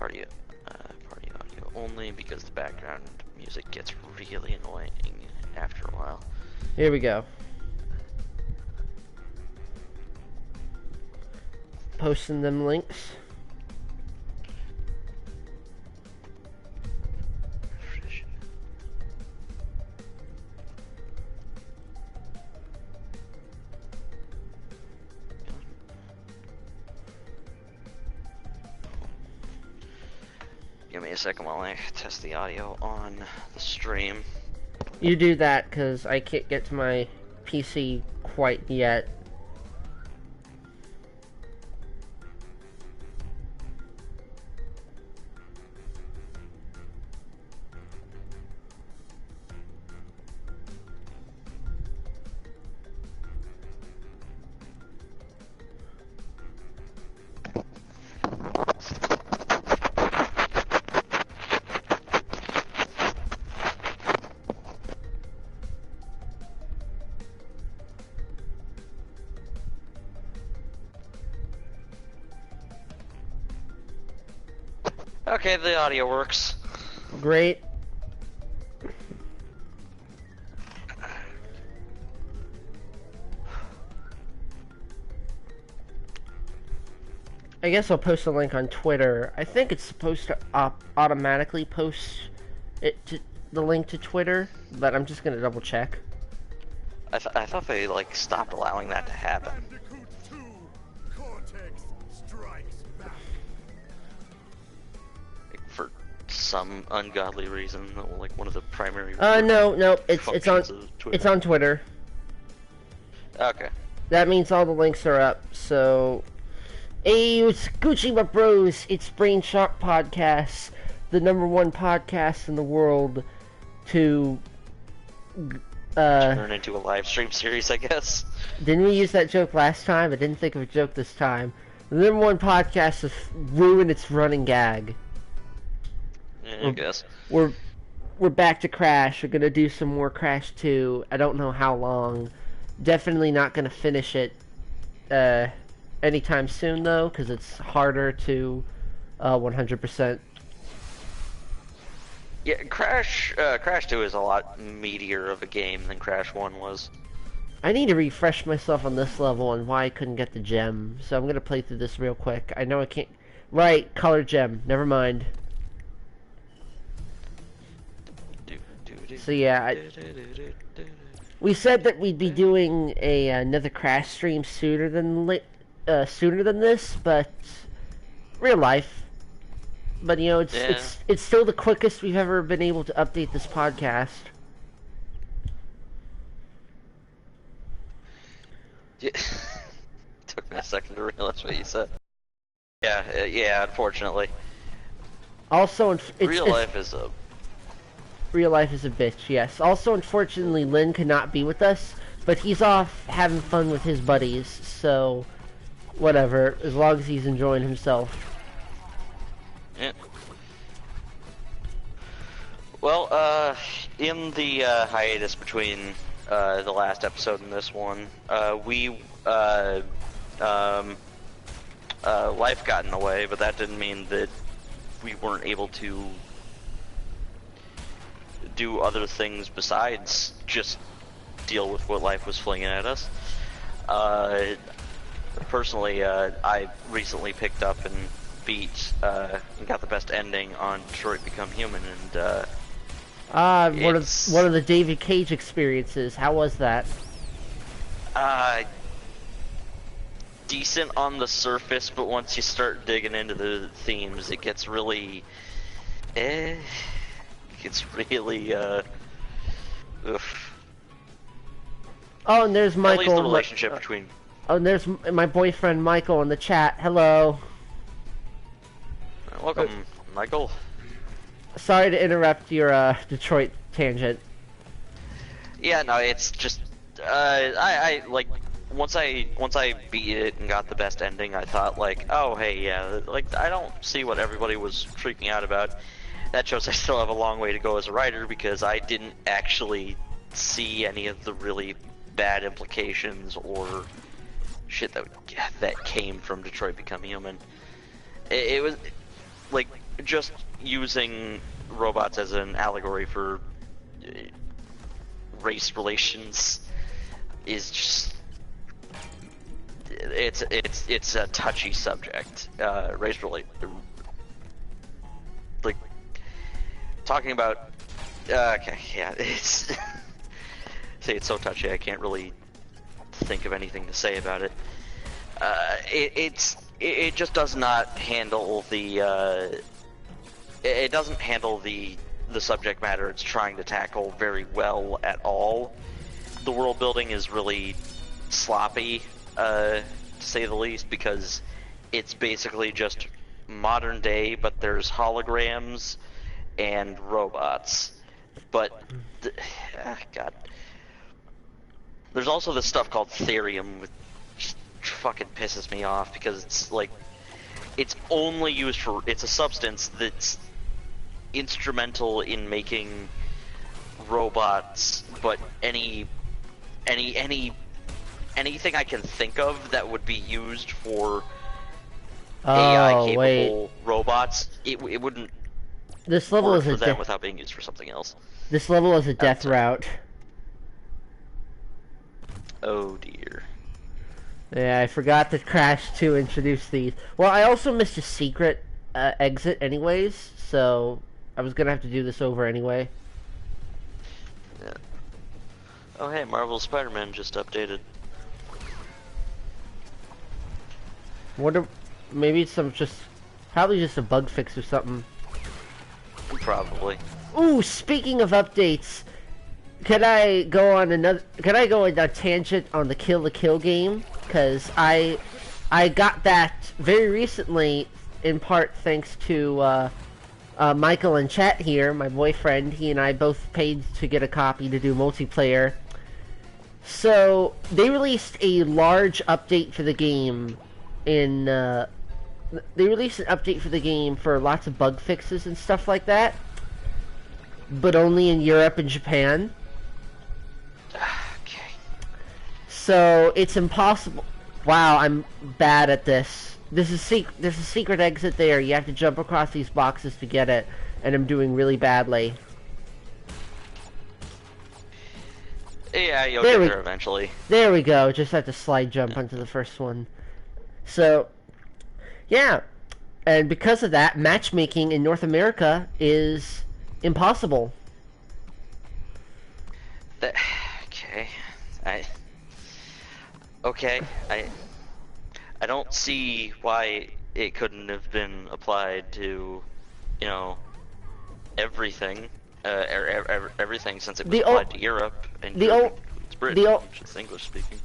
party audio only because the background music gets really annoying after a while. Here we go. Posting them links. Give me a second while I test the audio on the stream. You do that, because I can't get to my PC quite yet. Okay, the audio works. Great. I guess I'll post a link on Twitter. I think it's supposed to automatically post it to the link to Twitter, but I'm just gonna double check. I thought they like stopped allowing that to happen. Bandicoot 2, Cortex strikes back. For some ungodly reason, like one of the primary. No, it's functions of Twitter. it's on Twitter. Okay. That means all the links are up. So, hey, it's Gucci my bros. It's Brainshock podcast, the #1 podcast in the world to turn into a live stream series, I guess. Didn't we use that joke last time? I didn't think of a joke this time. The #1 podcast has ruined its running gag. Yeah, I guess. We're back to Crash. We're gonna do some more Crash 2. I don't know how long. Definitely not gonna finish it anytime soon though, because it's harder to 100%. Yeah, Crash 2 is a lot meatier of a game than Crash 1 was. I need to refresh myself on this level and why I couldn't get the gem. So I'm gonna play through this real quick. I know I can't. Right, color gem. Never mind. So yeah, we said that we'd be doing another Crash stream sooner than this, but real life. But you know, it's still the quickest we've ever been able to update this podcast. Yeah. Took me a second to realize what you said. Yeah, unfortunately. Also, real life is a bitch, yes. Also, unfortunately, Lynn could not be with us, but he's off having fun with his buddies, so whatever, as long as he's enjoying himself. Yeah. Well, in the hiatus between the last episode and this one, life got in the way, but that didn't mean that we weren't able to do other things besides just deal with what life was flinging at us. Personally, I recently picked up and beat and got the best ending on Detroit Become Human, and one of the David Cage experiences. How was that? Decent on the surface, but once you start digging into the themes, it gets really it's really oof. Oh, and there's Michael. At least the relationship between. Oh, and there's my boyfriend Michael in the chat. Hello. Welcome, Michael. Sorry to interrupt your Detroit tangent. Yeah, no, it's just I like once I beat it and got the best ending, I thought like, oh hey, yeah, like I don't see what everybody was freaking out about. That shows I still have a long way to go as a writer because I didn't actually see any of the really bad implications or shit that came from Detroit Become Human. It was like just using robots as an allegory for race relations is just it's a touchy subject. Race like talking about okay, yeah, it's say it's so touchy I can't really think of anything to say about it. It just does not handle the it doesn't handle the subject matter it's trying to tackle very well at all. The world building is really sloppy, to say the least, because it's basically just modern day, but there's holograms and robots. But God, there's also this stuff called Therium, which just fucking pisses me off because it's like it's only used for it's a substance that's instrumental in making robots, but anything I can think of that would be used for AI capable robots, it wouldn't this level work is for them without being used for something else. This level is a death route. Oh dear. Yeah, I forgot that Crash 2 introduced these. Well, I also missed a secret exit anyways, so I was gonna have to do this over anyway. Yeah. Oh hey, Marvel Spider-Man just updated. Wonder, maybe it's probably just a bug fix or something. Probably. Ooh, speaking of updates, can I go on a tangent on the Kill la Kill game? Because I got that very recently, in part thanks to Michael in chat here, my boyfriend. He and I both paid to get a copy to do multiplayer. So they released a large update for the game. They released an update for the game for lots of bug fixes and stuff like that, but only in Europe and Japan. Okay. So it's impossible. Wow, I'm bad at this. There's a secret exit there. You have to jump across these boxes to get it, and I'm doing really badly. Yeah, you'll get there eventually. There we go. Just have to slide jump onto the first one. So, yeah. And because of that, matchmaking in North America is impossible. Okay. I don't see why it couldn't have been applied to, you know, everything. Everything since it was applied to Europe and it's Britain, which is English speaking.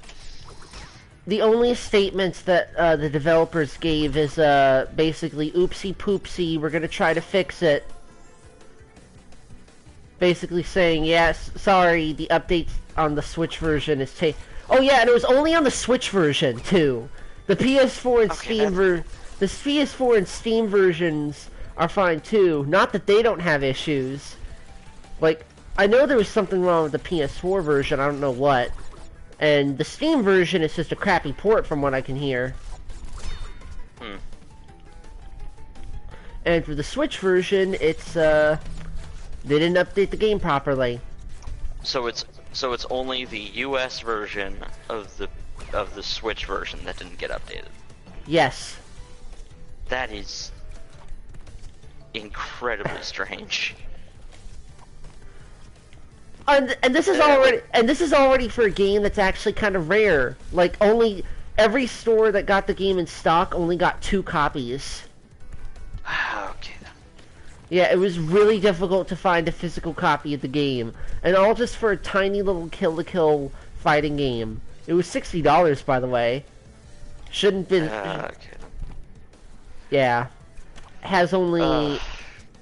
The only statements that the developers gave is basically oopsie poopsie, we're gonna try to fix it. Basically saying, yes, sorry, the updates on the Switch version is oh yeah, and it was only on the Switch version too. The PS4 and the PS4 and Steam versions are fine too. Not that they don't have issues. Like, I know there was something wrong with the PS4 version, I don't know what. And the Steam version is just a crappy port from what I can hear. And for the Switch version, it's they didn't update the game properly. So it's only the US version of the Switch version that didn't get updated. Yes. That is incredibly strange. And this is already for a game that's actually kind of rare. Like, only every store that got the game in stock only got 2 copies. Okay then. Yeah, it was really difficult to find a physical copy of the game, and all just for a tiny little Kill la Kill fighting game. It was $60, by the way. Shouldn't been. Okay. Yeah, has only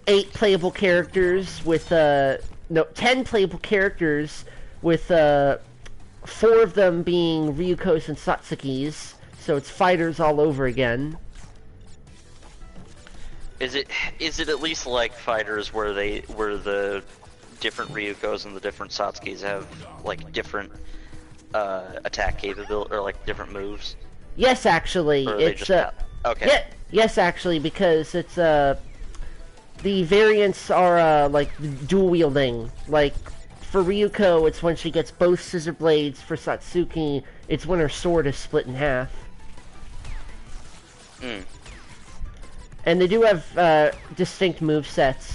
8 playable characters with 10 playable characters with 4 of them being Ryuko's and Satsuki's, so it's fighters all over again. Is it at least like fighters where the different Ryukos and the different Satsuki's have like different attack capability or like different moves? Yes, actually, or it's okay. Yeah, yes, actually, because it's the variants are like dual wielding. Like for Ryuko, it's when she gets both scissor blades. For Satsuki, it's when her sword is split in half. Hmm. And they do have distinct movesets.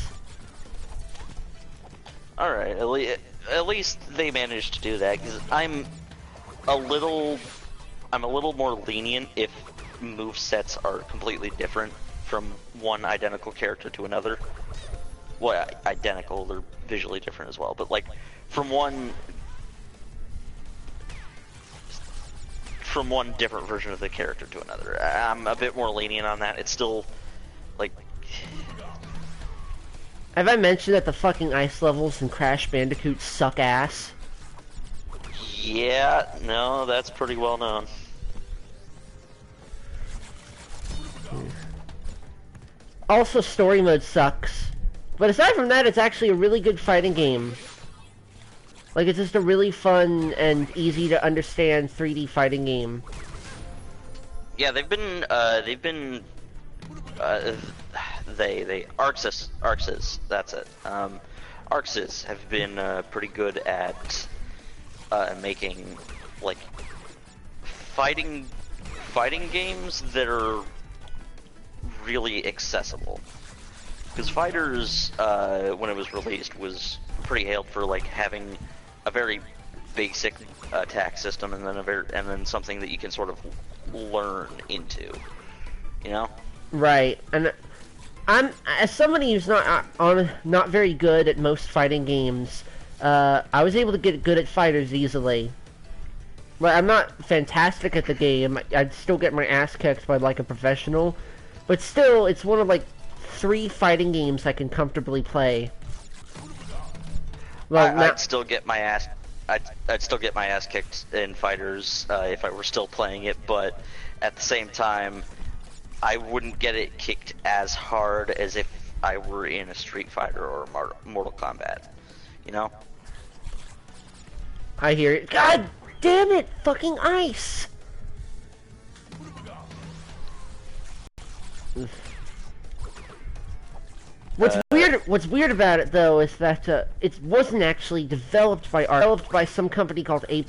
Alright, at least they managed to do that, because I'm a little more lenient if movesets are completely different from one identical character to another. Well, identical, they're visually different as well, but like, from one different version of the character to another. I'm a bit more lenient on that. It's still, like... Have I mentioned that the fucking ice levels in Crash Bandicoot suck ass? Yeah, no, that's pretty well known. Also, story mode sucks. But aside from that, it's actually a really good fighting game. Like, it's just a really fun and easy to understand 3D fighting game. Yeah, ArcSys, that's it. ArcSys have been pretty good at making like fighting games that are really accessible. Because Fighters, when it was released, was pretty hailed for like having a very basic attack system, and then something that you can sort of learn into, you know? Right, and I'm as somebody who's not very good at most fighting games. I was able to get good at Fighters easily. Like, I'm not fantastic at the game. I'd still get my ass kicked by like a professional, but still, it's one of like 3 fighting games I can comfortably play. Well, I'd still get my ass. I'd still get my ass kicked in Fighters if I were still playing it, but at the same time, I wouldn't get it kicked as hard as if I were in a Street Fighter or Mortal Kombat. You know? I hear it. God damn it! Fucking ice! What's weird about it though is that it wasn't actually developed by some company called A+.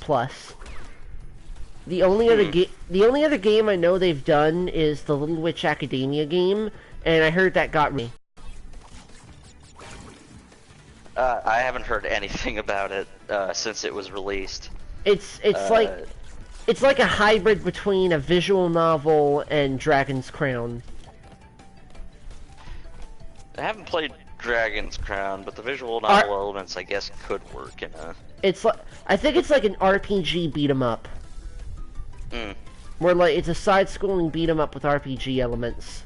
The only other game I know they've done is the Little Witch Academia game, and I heard that got me. I haven't heard anything about it since it was released. It's like a hybrid between a visual novel and Dragon's Crown. I haven't played Dragon's Crown, but the visual novel elements, I guess, could work in a... I think it's like an RPG beat 'em up. Where like it's a side-scrolling beat 'em up with RPG elements.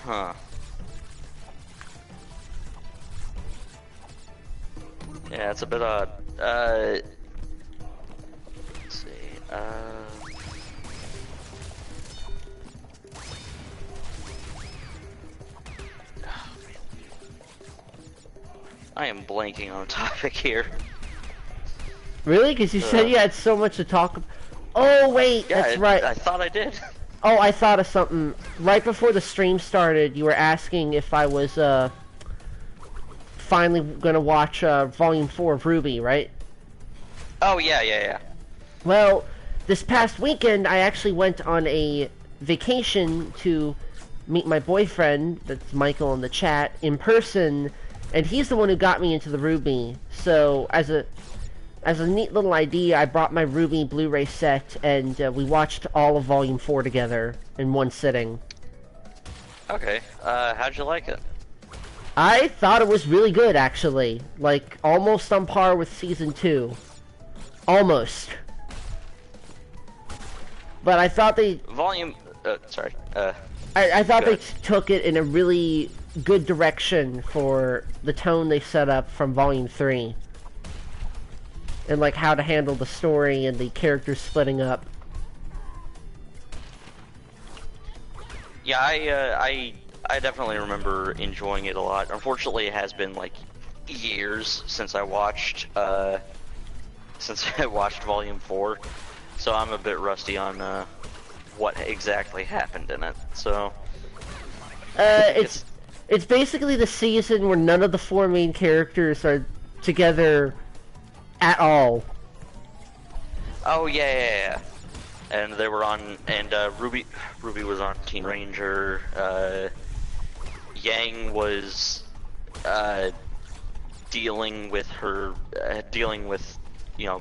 Huh. Yeah, it's a bit odd. Let's see. I am blanking on a topic here. Really? Because you said you had so much to talk about. Oh, wait, Yeah, that's right. I thought I did. Oh, I thought of something. Right before the stream started, you were asking if I was, finally gonna watch, Volume 4 of RWBY, right? Oh, yeah. Well, this past weekend, I actually went on a vacation to meet my boyfriend, that's Michael in the chat, in person, and he's the one who got me into the RWBY. So, as a neat little idea, I brought my RWBY Blu-ray set, and we watched all of Volume 4 together in one sitting. Okay, how'd you like it? I thought it was really good, actually. Like, almost on par with Season 2. Almost. But I thought they... I thought they took it in a really good direction for the tone they set up from Volume 3. And, like, how to handle the story and the characters splitting up. Yeah, I definitely remember enjoying it a lot. Unfortunately, it has been, like, years since I watched Volume 4. So I'm a bit rusty on what exactly happened in it. So it's basically the season where none of the 4 main characters are together at all. Oh yeah. And they were on, and Ruby was on Team Ranger. Yang was dealing with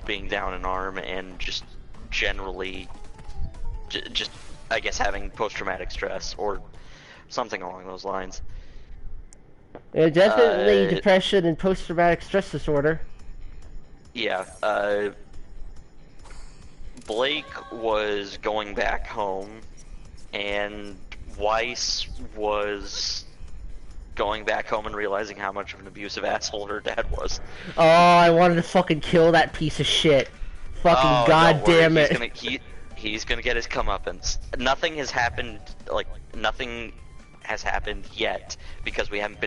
being down an arm and just generally, just I guess having post-traumatic stress or something along those lines. Yeah, definitely depression and post-traumatic stress disorder. Yeah. Blake was going back home, and Weiss was going back home and realizing how much of an abusive asshole her dad was. Oh, I wanted to fucking kill that piece of shit. Fucking goddamn it. He's gonna get his comeuppance. Nothing has happened, nothing has happened yet, because we haven't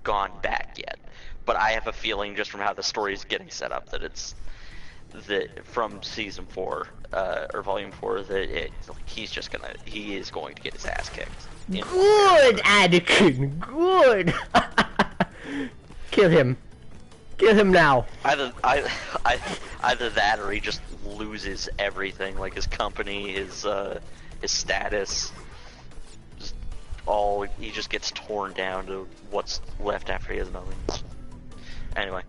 gone back yet. But I have a feeling, just from how the story is getting set up, that it's from season 4 or volume 4, that he is going to get his ass kicked. Good, Anakin, good. Kill him now. Either that, or he just loses everything, like his company, his status, he just gets torn down to what's left after he has nothing. Anyway.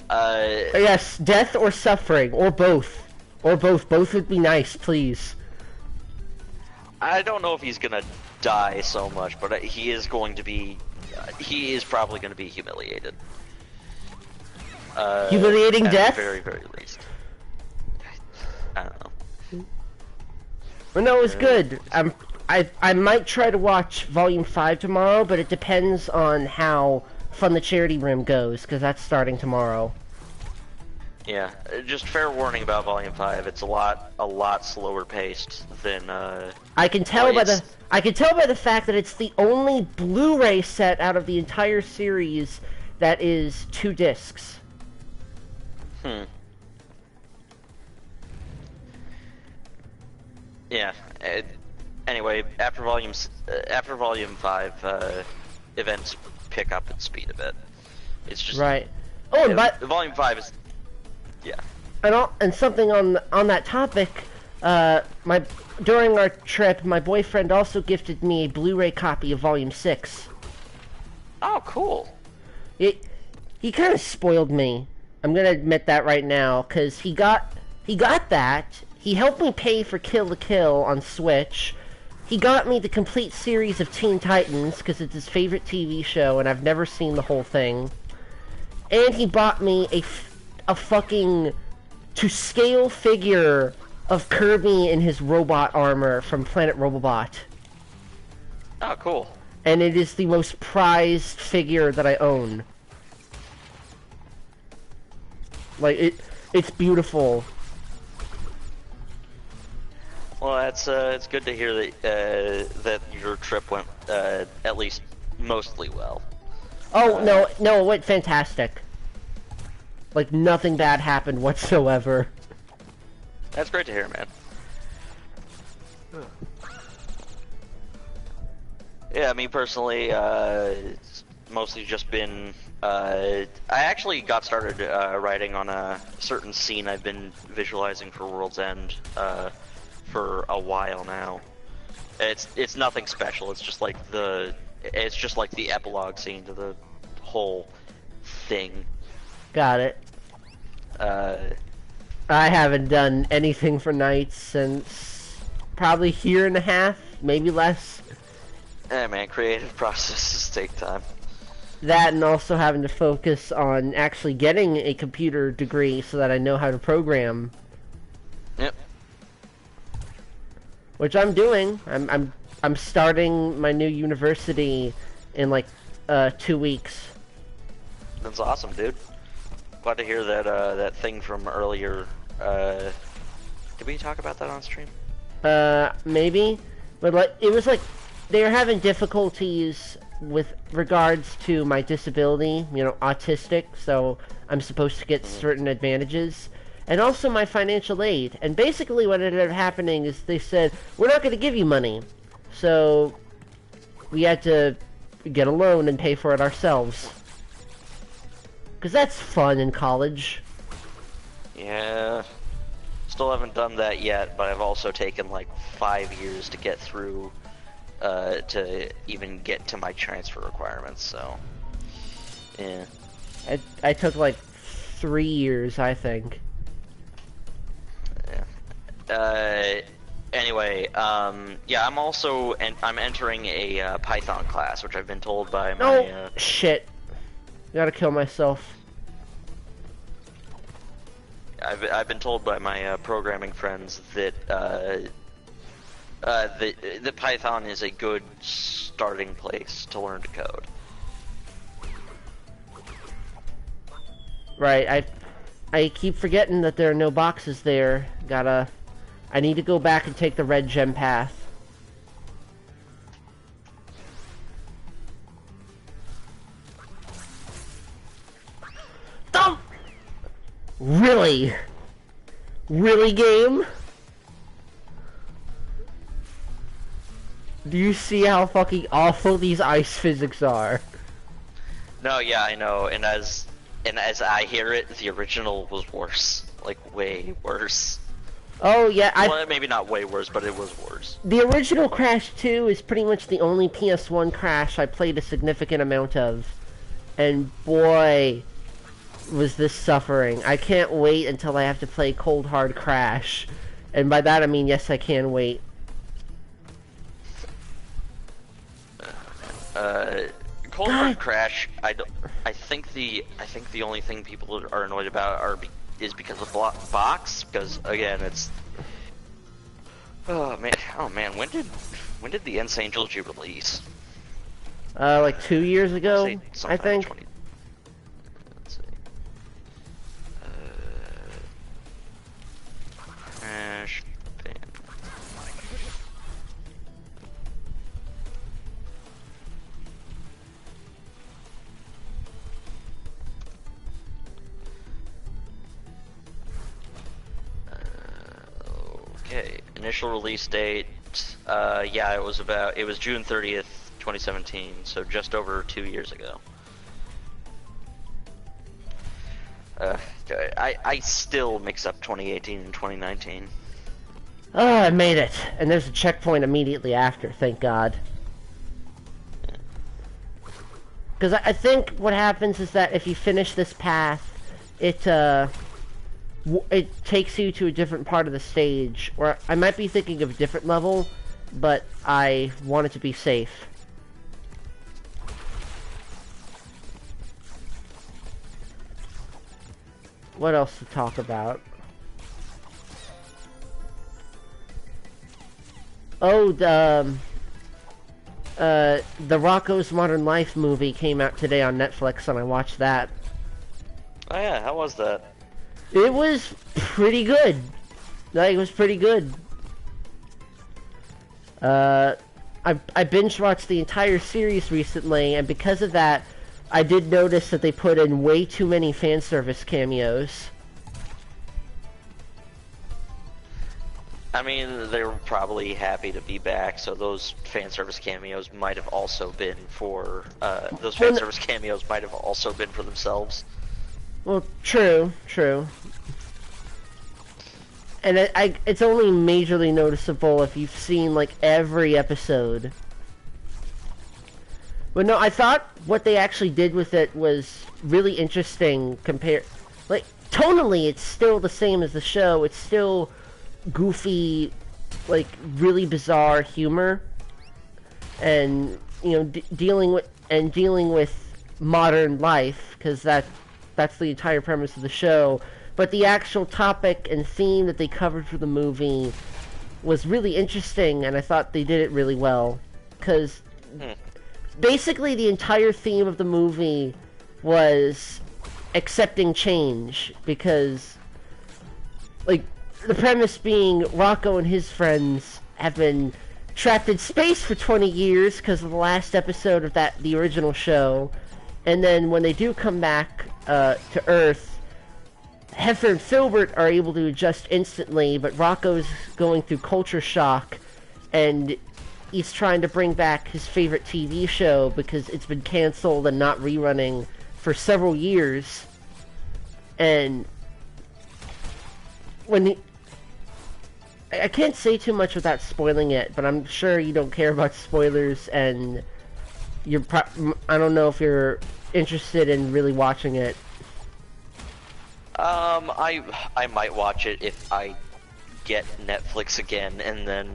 Yes, death or suffering, or both. Both would be nice, please. I don't know if he's gonna die so much, but he is probably gonna be humiliated. Humiliating death? At the very, very least. I don't know. Well, no, it was good. I might try to watch Volume 5 tomorrow, but it depends on how Fun the Charity Room goes, because that's starting tomorrow. Yeah, just fair warning about Volume 5. It's a lot slower paced than. I can tell by the fact that it's the only Blu-ray set out of the entire series that is 2 discs. Yeah. Anyway, after Volume 5, events pick up its speed a bit. It's just right. Oh, but Volume 5 is, yeah. And something on that topic, during our trip, my boyfriend also gifted me a Blu-ray copy of Volume 6. Oh, cool. He kind of spoiled me. I'm gonna admit that right now, cause he got that. He helped me pay for Kill la Kill on Switch. He got me the complete series of Teen Titans, because it's his favorite TV show, and I've never seen the whole thing. And he bought me a fucking to-scale figure of Kirby in his robot armor from Planet Robobot. Oh, cool. And it is the most prized figure that I own. Like, it's beautiful. Well, it's good to hear that your trip went at least mostly well. Oh no, it went fantastic. Like nothing bad happened whatsoever. That's great to hear, man. Yeah, me personally, it's mostly just been. I actually got started writing on a certain scene I've been visualizing for World's End. For a while now. It's nothing special. It's just like the epilogue scene to the whole thing. Got it. I haven't done anything for Nights since probably a year and a half, maybe less. Yeah, man, creative processes take time. That, and also having to focus on actually getting a computer degree so that I know how to program. Yep. Which I'm doing. I'm starting my new university in like 2 weeks. That's awesome, dude. Glad to hear that that thing from earlier. Did we talk about that on stream? Maybe, but like it was like they were having difficulties with regards to my disability. You know, autistic. So I'm supposed to get certain advantages. and also my financial aid. And basically what ended up happening is they said, we're not going to give you money. So we had to get a loan and pay for it ourselves. Because that's fun in college. Yeah. Still haven't done that yet, but I've also taken like 5 years to get through, to even get to my transfer requirements, so. Yeah. I took like 3 years, I think. Yeah. Anyway, yeah, I'm entering a Python class, which I've been told by my. Oh shit! Gotta kill myself. I've been told by my programming friends that the Python is a good starting place to learn to code. Right, I keep forgetting that there are no boxes there. I need to go back and take the red gem path. Don't! Really? Really, game? Do you see how fucking awful these ice physics are? No, yeah, I know, and as I hear it, the original was worse. Like, way worse. Oh, yeah, well, maybe not way worse, but it was worse. The original Crash 2 is pretty much the only PS1 Crash I played a significant amount of. And boy, was this suffering. I can't wait until I have to play Cold Hard Crash. And by that I mean, yes, I can wait. Cold Hard Crash, I think the only thing people are annoyed about is because of box, because again it's oh man when did the N Sane Trilogy release? Like 2 years ago, I think. Let's see. Crash Okay, initial release date, yeah, it was June 30th, 2017, so just over 2 years ago. I still mix up 2018 and 2019. Oh, I made it! And there's a checkpoint immediately after, thank God. Because I think what happens is that if you finish this path, it takes you to a different part of the stage, or I might be thinking of a different level, but I want it to be safe. What else to talk about? Oh, the Rocko's Modern Life movie came out today on Netflix, and I watched that. Oh yeah, how was that? It was pretty good. Like, it was pretty good. I binge watched the entire series recently, and because of that, I did notice that they put in way too many fan service cameos. I mean, they were probably happy to be back, so those fan service cameos might have also been for themselves. Well, true. And it's only majorly noticeable if you've seen, like, every episode. But no, I thought what they actually did with it was really interesting compared... Like, tonally, it's still the same as the show. It's still goofy, like, really bizarre humor. And, you know, dealing with modern life, because that's the entire premise of the show. But the actual topic and theme that they covered for the movie was really interesting, and I thought they did it really well. Because basically the entire theme of the movie was accepting change, because, like, the premise being Rocko and his friends have been trapped in space for 20 years because of the last episode of the original show, and then when they do come back to Earth, Heifer and Filbert are able to adjust instantly, but Rocco's going through culture shock, and he's trying to bring back his favorite TV show because it's been canceled and not rerunning for several years. And I can't say too much without spoiling it, but I'm sure you don't care about spoilers, and I don't know if you're interested in really watching it. I might watch it if I get Netflix again, and then.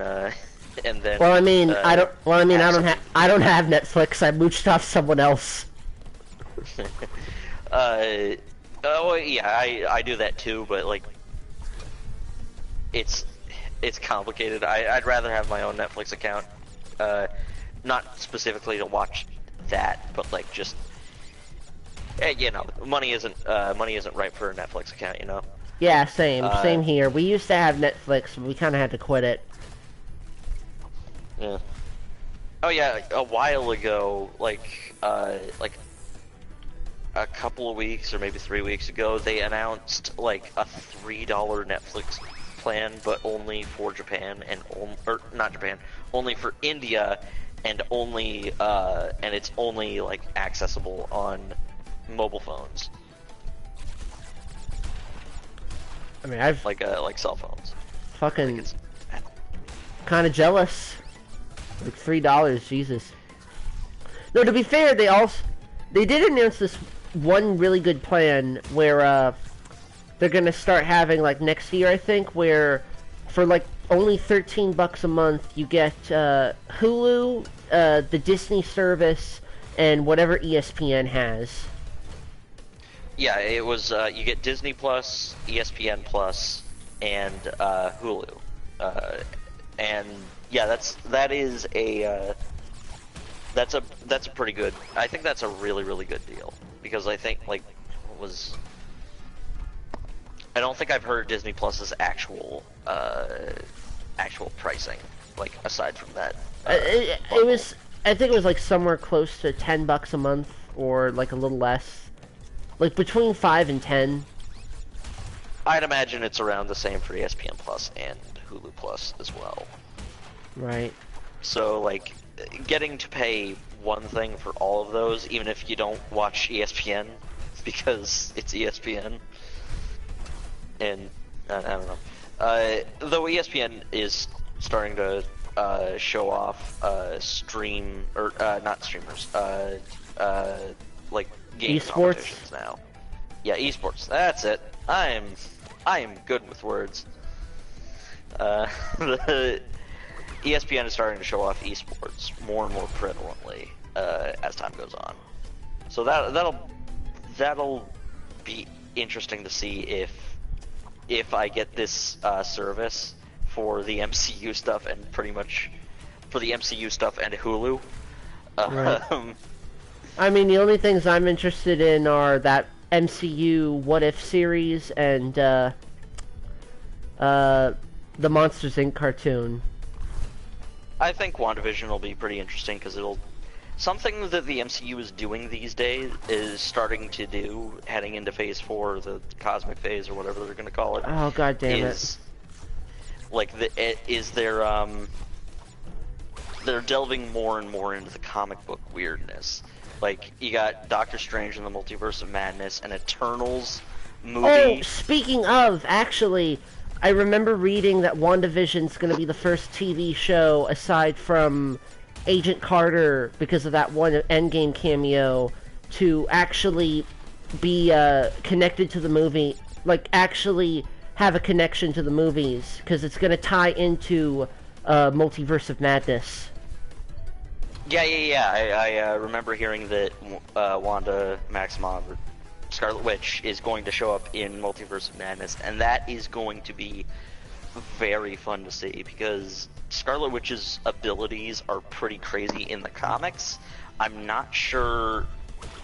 Well, I mean, I don't have Netflix. I mooched off someone else. Oh yeah, I do that too, but like, it's complicated. I'd rather have my own Netflix account, not specifically to watch that, but like just, you know, money isn't right for a Netflix account, you know. Yeah, same here. We used to have Netflix, but we kind of had to quit it. Yeah. Oh yeah, a while ago, like a couple of weeks or maybe 3 weeks ago, they announced like a $3 Netflix plan, but only for Japan or not Japan, only for India, and it's only like accessible on mobile phones. I mean, I've like cell phones. Fucking kind of jealous. Like $3, Jesus. No, to be fair, they did announce this one really good plan where they're gonna start having, like, next year, I think, where for like only $13 a month you get Hulu, the Disney service, and whatever ESPN has. Yeah, it was you get Disney Plus, ESPN Plus, and Hulu, and yeah, that's a pretty good. I think that's a really good deal, because I think like I don't think I've heard Disney Plus's actual pricing, like aside from that. I think it was like somewhere close to $10 a month, or like a little less, like between 5 and 10. I'd imagine it's around the same for ESPN Plus and Hulu Plus as well. Right. So, like, getting to pay one thing for all of those, even if you don't watch ESPN, because it's ESPN, and I don't know. Though ESPN is starting to show off not streamers, like game competitions now. Yeah, esports. That's it. I am good with words. The ESPN is starting to show off esports more and more prevalently as time goes on. So that'll be interesting to see if I get this service for the MCU stuff, and pretty much for the MCU stuff and Hulu. Right. I mean, the only things I'm interested in are that MCU What If series and the Monsters Inc. cartoon. I think WandaVision will be pretty interesting, because something that the MCU is doing these days is starting to do, heading into Phase 4, the Cosmic Phase, or whatever they're going to call it. Oh, god damn it. Like, they're delving more and more into the comic book weirdness. Like, you got Doctor Strange in the Multiverse of Madness, an Eternals movie. Oh, speaking of, actually, I remember reading that WandaVision's going to be the first TV show, aside from Agent Carter, because of that one Endgame cameo, to actually be connected to the movie, like actually have a connection to the movies, because it's going to tie into Multiverse of Madness. Yeah. I remember hearing that Wanda Maximoff, or Scarlet Witch, is going to show up in Multiverse of Madness, and that is going to be very fun to see, because Scarlet Witch's abilities are pretty crazy in the comics. I'm not sure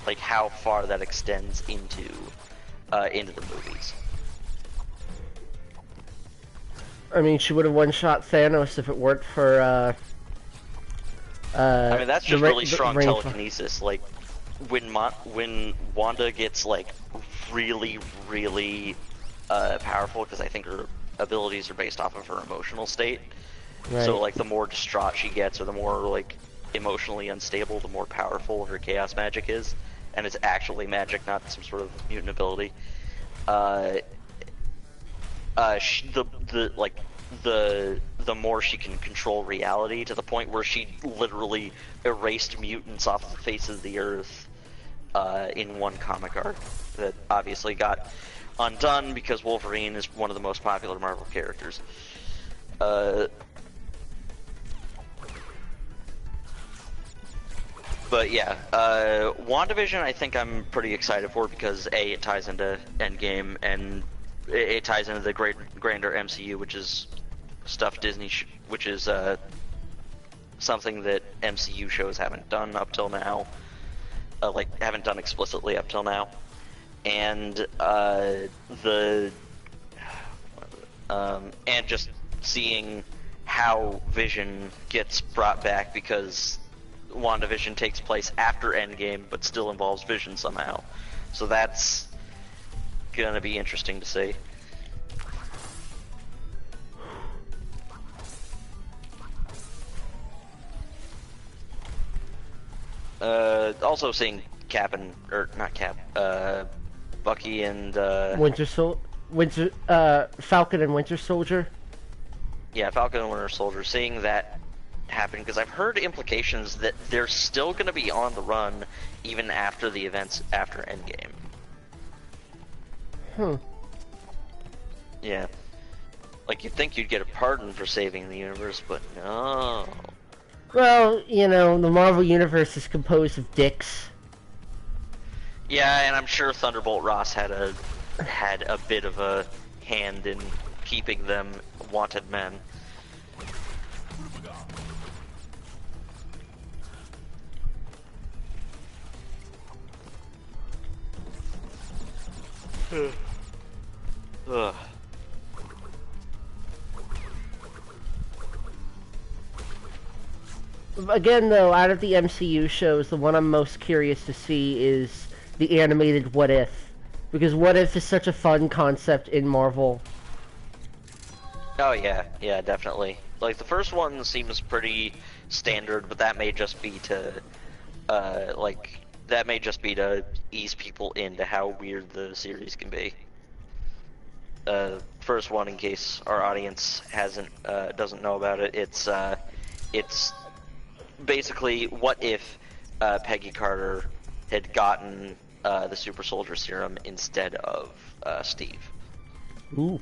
like how far that extends into the movies. I mean, she would have one-shot Thanos if it weren't for I mean, that's just really strong telekinesis. Like, when Wanda gets like really powerful because I think her abilities are based off of her emotional state. Right. So like the more distraught she gets, or the more like emotionally unstable, the more powerful her chaos magic is, and it's actually magic, not some sort of mutant ability. The more she can control reality, to the point where she literally erased mutants off the face of the earth in one comic arc that obviously got undone because Wolverine is one of the most popular Marvel characters. But yeah, WandaVision I think I'm pretty excited for because A, it ties into Endgame, and it ties into the grander MCU, which is stuff Disney, which is something that MCU shows haven't done up till now, like haven't done explicitly up till now, and and just seeing how Vision gets brought back because WandaVision takes place after Endgame, but still involves Vision somehow. So that's gonna be interesting to see. Also seeing Cap and, or not Cap, Bucky and Falcon and Winter Soldier. Yeah, Falcon and Winter Soldier. Seeing that happen, because I've heard implications that they're still going to be on the run even after the events after Endgame. Yeah. Like, you'd think you'd get a pardon for saving the universe, but no. Well, you know, the Marvel Universe is composed of dicks. Yeah, and I'm sure Thunderbolt Ross had a bit of a hand in keeping them wanted men. Ugh. Again, though, out of the MCU shows, the one I'm most curious to see is the animated What If. Because What If is such a fun concept in Marvel. Oh yeah, yeah, definitely. Like, the first one seems pretty standard, but that may just be to, ease people into how weird the series can be. First one, in case our audience doesn't know about it, it's basically what if Peggy Carter had gotten the super soldier serum instead of Steve. Ooh,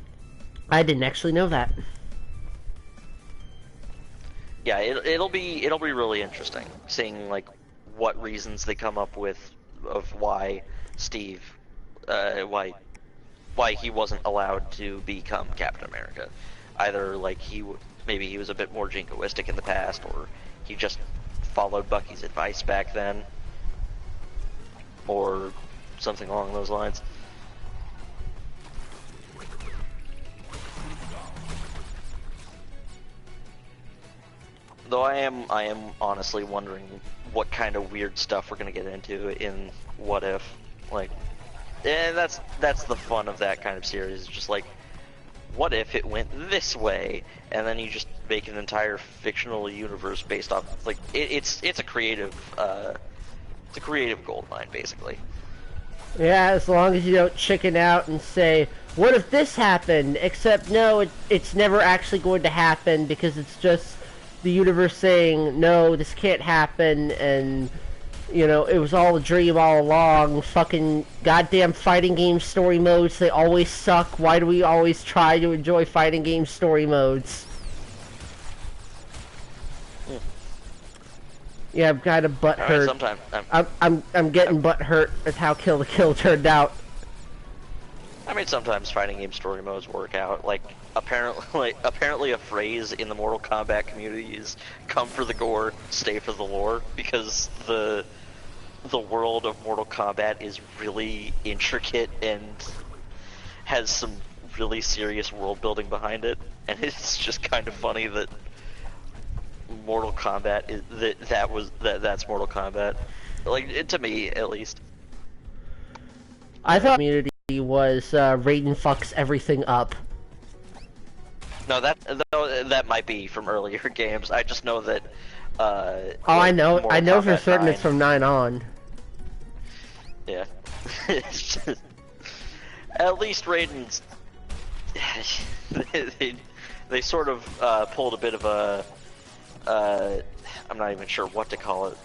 I didn't actually know that. Yeah, it'll be really interesting seeing like what reasons they come up with of why Steve, why he wasn't allowed to become Captain America. Either like maybe he was a bit more jingoistic in the past, or he just followed Bucky's advice back then, or something along those lines. Though I am honestly wondering what kind of weird stuff we're gonna get into in What If. Like, and that's the fun of that kind of series. Just like, what if it went this way, and then you just make an entire fictional universe based off, like, it's a creative gold mine, basically. Yeah, as long as you don't chicken out and say, what if this happened? Except, no, it's never actually going to happen, because it's just the universe saying, no, this can't happen, and, you know, it was all a dream all along. Fucking goddamn fighting game story modes, they always suck. Why do we always try to enjoy fighting game story modes? Yeah, I'm kind of butthurt. Sometimes I'm getting butthurt at how Kill the Kill turned out. I mean, sometimes fighting game story modes work out. Like, apparently a phrase in the Mortal Kombat community is "come for the gore, stay for the lore," because the world of Mortal Kombat is really intricate and has some really serious world building behind it, and it's just kind of funny that Mortal Kombat is that's Mortal Kombat. Like, to me, at least. I thought community was Raiden fucks everything up. No, that might be from earlier games. I just know that. Oh, I know for certain 9. it's from 9 on. Yeah. At least Raiden's. they sort of pulled a bit of a. I'm not even sure what to call it.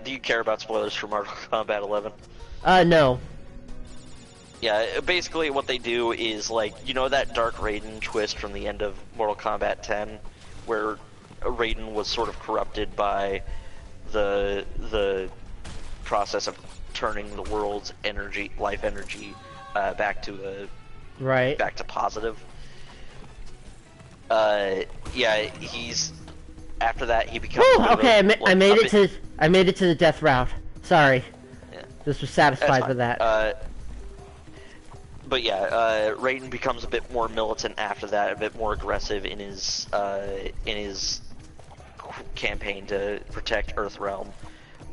Do you care about spoilers for Mortal Kombat 11? No. Yeah, basically what they do is, like, you know that Dark Raiden twist from the end of Mortal Kombat 10, where Raiden was sort of corrupted by the process of turning the world's energy, life energy, back to positive. Yeah, he's after that he becomes. Woo, okay, I made it to the death route. Sorry, yeah. Just was satisfied with that. But yeah, Raiden becomes a bit more militant after that, a bit more aggressive in his campaign to protect Earthrealm.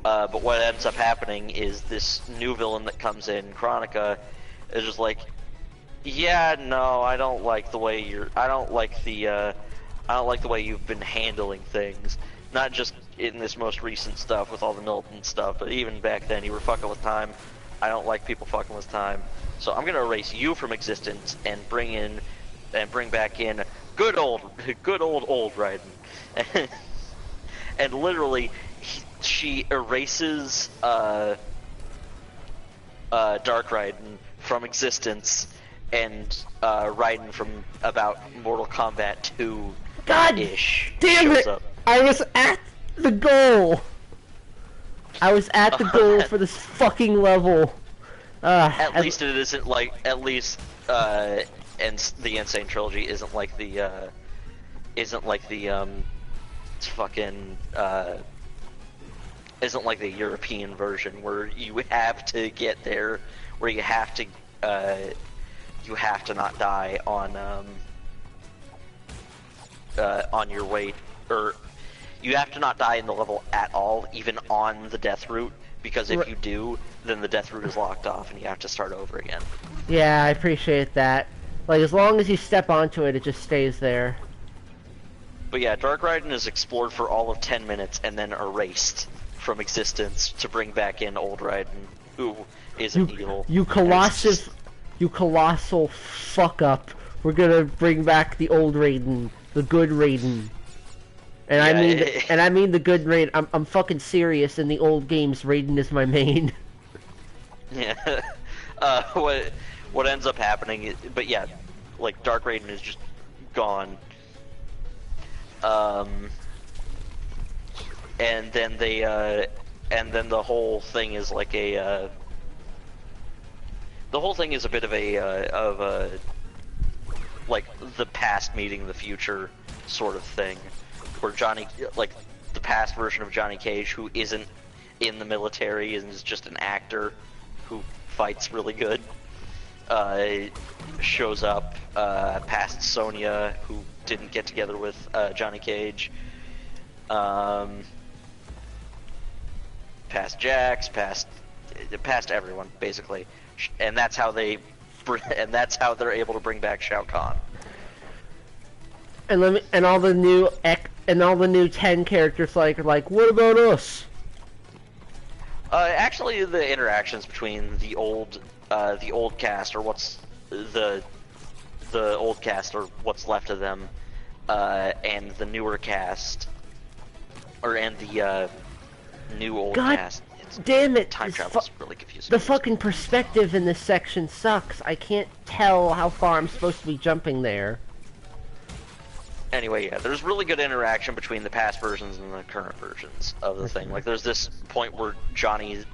But what ends up happening is this new villain that comes in, Chronica, is just like, yeah, no, I don't like the way you've been handling things. Not just in this most recent stuff with all the militant stuff, but even back then you were fucking with time. I don't like people fucking with time. So I'm gonna erase you from existence and bring back in good old Raiden. And literally, she erases Dark Raiden from existence, and Raiden from about Mortal Kombat 2 ish. Damn it! Up. I was at the goal. I was at the goal for this fucking level. At least it isn't like, and the N Sane Trilogy isn't like the isn't like the European version where you have to get there, where you have to not die on your way, or you have to not die in the level at all, even on the death route, because if you do, then the death route is locked off and you have to start over again. Yeah, I appreciate that. Like, as long as you step onto it, it just stays there. But yeah, Dark Raiden is explored for all of 10 minutes and then erased from existence to bring back in old Raiden, who isn't evil. You colossal fuck up. We're gonna bring back the old Raiden, the good Raiden. And yeah, I mean the good Raiden. I'm fucking serious. In the old games, Raiden is my main. Yeah. What ends up happening is, but yeah, like Dark Raiden is just gone. And then the whole thing is like the whole thing is a bit of a like the past meeting the future sort of thing, where Johnny, like the past version of Johnny Cage, who isn't in the military and is just an actor who fights really good, shows up, past Sonya, who didn't get together with Johnny Cage, past Jax, past everyone basically, and that's how they're able to bring back Shao Kahn. And all the new 10 characters like what about us? Actually, the interactions between the old cast, or what's the old cast, or what's left of them, and the newer cast, and the new old cast. Damn it! Time travel's really confusing. The fucking perspective in this section sucks. I can't tell how far I'm supposed to be jumping there. Anyway, yeah, there's really good interaction between the past versions and the current versions of the thing. Like, there's this point where Johnny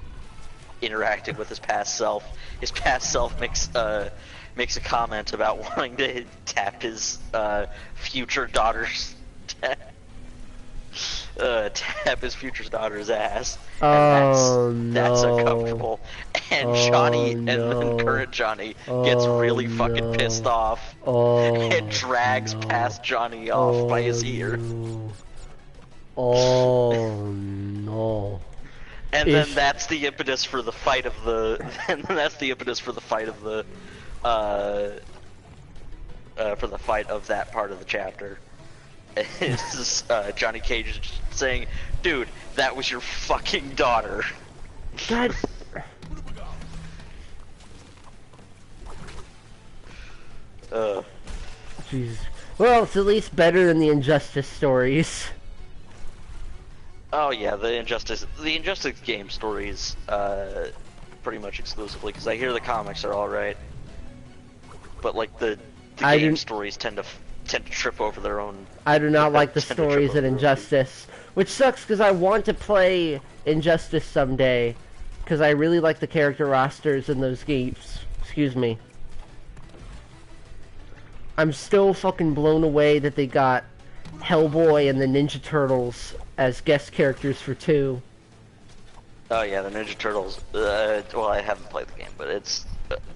interacted with his past self. His past self makes a comment about wanting to tap his future daughter's daughter's ass. And that's uncomfortable. And Johnny, and then current Johnny gets really fucking pissed off and drags past Johnny off by his ear. Oh no. And then that's the impetus for the fight of the for the fight of that part of the chapter. It's Johnny Cage saying, "Dude, that was your fucking daughter." God. Jesus. Well, it's at least better than the Injustice stories. Oh yeah, the Injustice game stories, pretty much exclusively, because I hear the comics are all right, but like the game stories tend to trip over their own. I do not like the stories in Injustice, which sucks because I want to play Injustice someday, because I really like the character rosters in those games. Excuse me. I'm still fucking blown away that they got Hellboy and the Ninja Turtles as guest characters for 2. Oh yeah, the Ninja Turtles. Well, I haven't played the game, but it's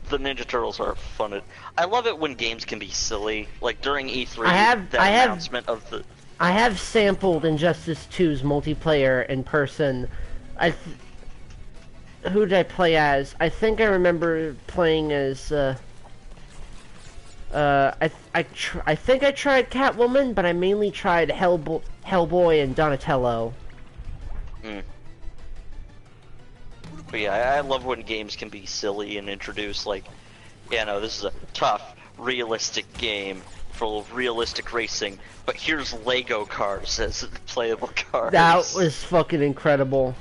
the Ninja Turtles are fun. I love it when games can be silly. Like during E3, announcement of the. I have sampled Injustice 2's multiplayer in person. Who did I play as? I think I remember playing as. I think I tried Catwoman, but I mainly tried Hellboy and Donatello. But yeah, I love when games can be silly and introduce, like, yeah, no, this is a tough, realistic game full of realistic racing, but here's Lego cars as playable cars. That was fucking incredible.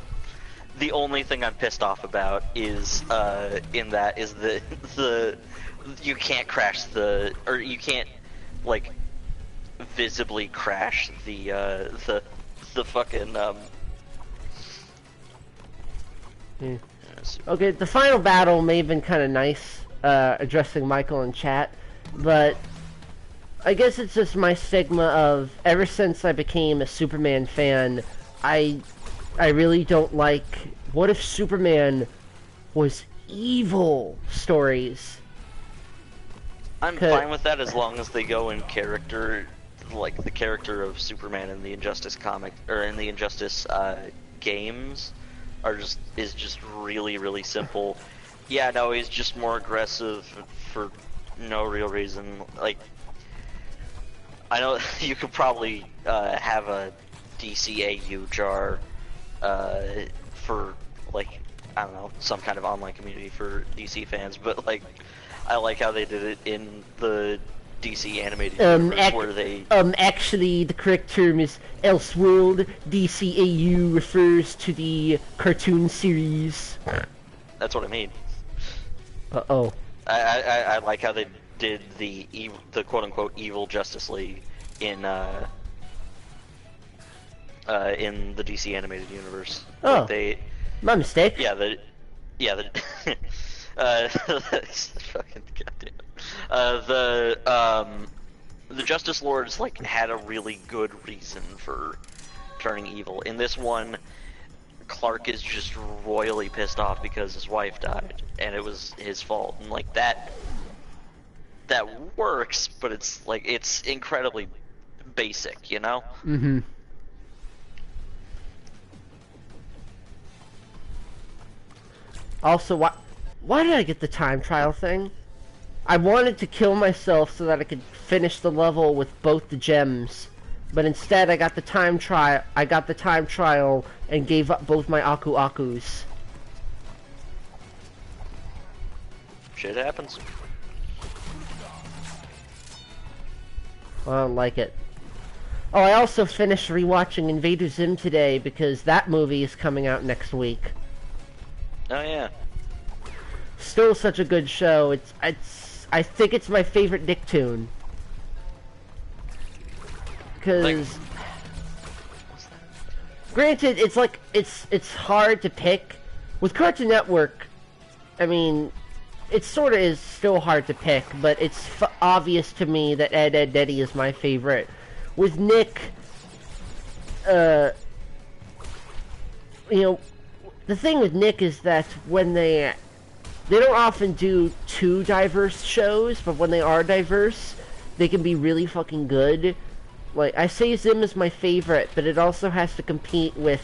The only thing I'm pissed off about is, the you can't crash or you can't, like, visibly crash the fucking, Okay, the final battle may have been kind of nice, addressing Michael in chat, but I guess it's just my stigma of, ever since I became a Superman fan, I really don't like, what if Superman was evil stories? I'm fine with that as long as they go in character, like the character of Superman in the Injustice comic, or in the Injustice games, is just really, really simple. Yeah, no, he's just more aggressive for no real reason. Like, I know you could probably have a DCAU jar for, like, I don't know, some kind of online community for DC fans, but like, I like how they did it in the DC animated universe where they... actually, the correct term is Elseworld. DCAU refers to the cartoon series. That's what I mean. Uh-oh. I like how they did the quote-unquote evil Justice League in the DC animated universe. Oh, like my mistake. Yeah, the fucking goddamn. The Justice Lords, like, had a really good reason for turning evil. In this one, Clark is just royally pissed off because his wife died, and it was his fault. And like that works, but it's like it's incredibly basic, you know? Mm-hmm. Also, why did I get the time trial thing? I wanted to kill myself so that I could finish the level with both the gems, but instead I got the time trial. And gave up both my Aku-Akus. Shit happens. I don't like it. Oh, I also finished rewatching Invader Zim today because that movie is coming out next week. Oh yeah. Still such a good show. I think it's my favorite Nicktoon. Because, granted, it's like it's hard to pick with Cartoon Network. I mean, it sort of is still hard to pick, but it's obvious to me that Ed, Edd n Eddy is my favorite. With Nick, you know, the thing with Nick is that when they don't often do too diverse shows, but when they are diverse, they can be really fucking good. Like, I say Zim is my favorite, but it also has to compete with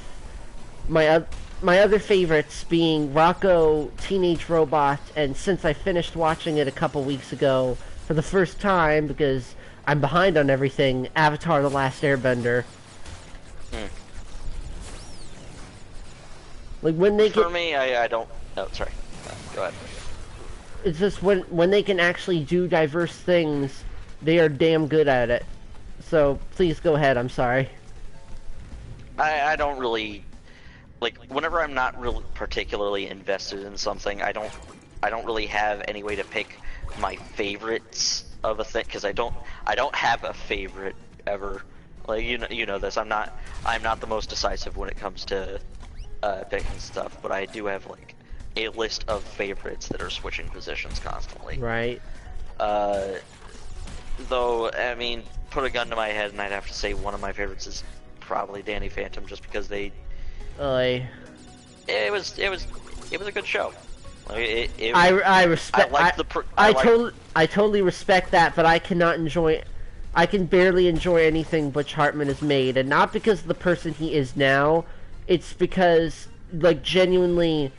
my my other favorites being Rocco, Teenage Robot, and since I finished watching it a couple weeks ago for the first time because I'm behind on everything, Avatar: The Last Airbender. Like when they For me, I don't. Oh, sorry. Go ahead. It's just when they can actually do diverse things, they are damn good at it. So please go ahead. I'm sorry. I don't really like whenever I'm not really particularly invested in something. I don't really have any way to pick my favorites of a thing because I don't have a favorite ever. Like you know this. I'm not the most decisive when it comes to picking stuff, but I do have like a list of favorites that are switching positions constantly. Right. Though I mean, put a gun to my head, and I'd have to say one of my favorites is probably Danny Phantom, just because it was a good show. Like, I respect. I totally respect that, but I cannot enjoy. I can barely enjoy anything Butch Hartman has made, and not because of the person he is now. It's because, like, genuinely,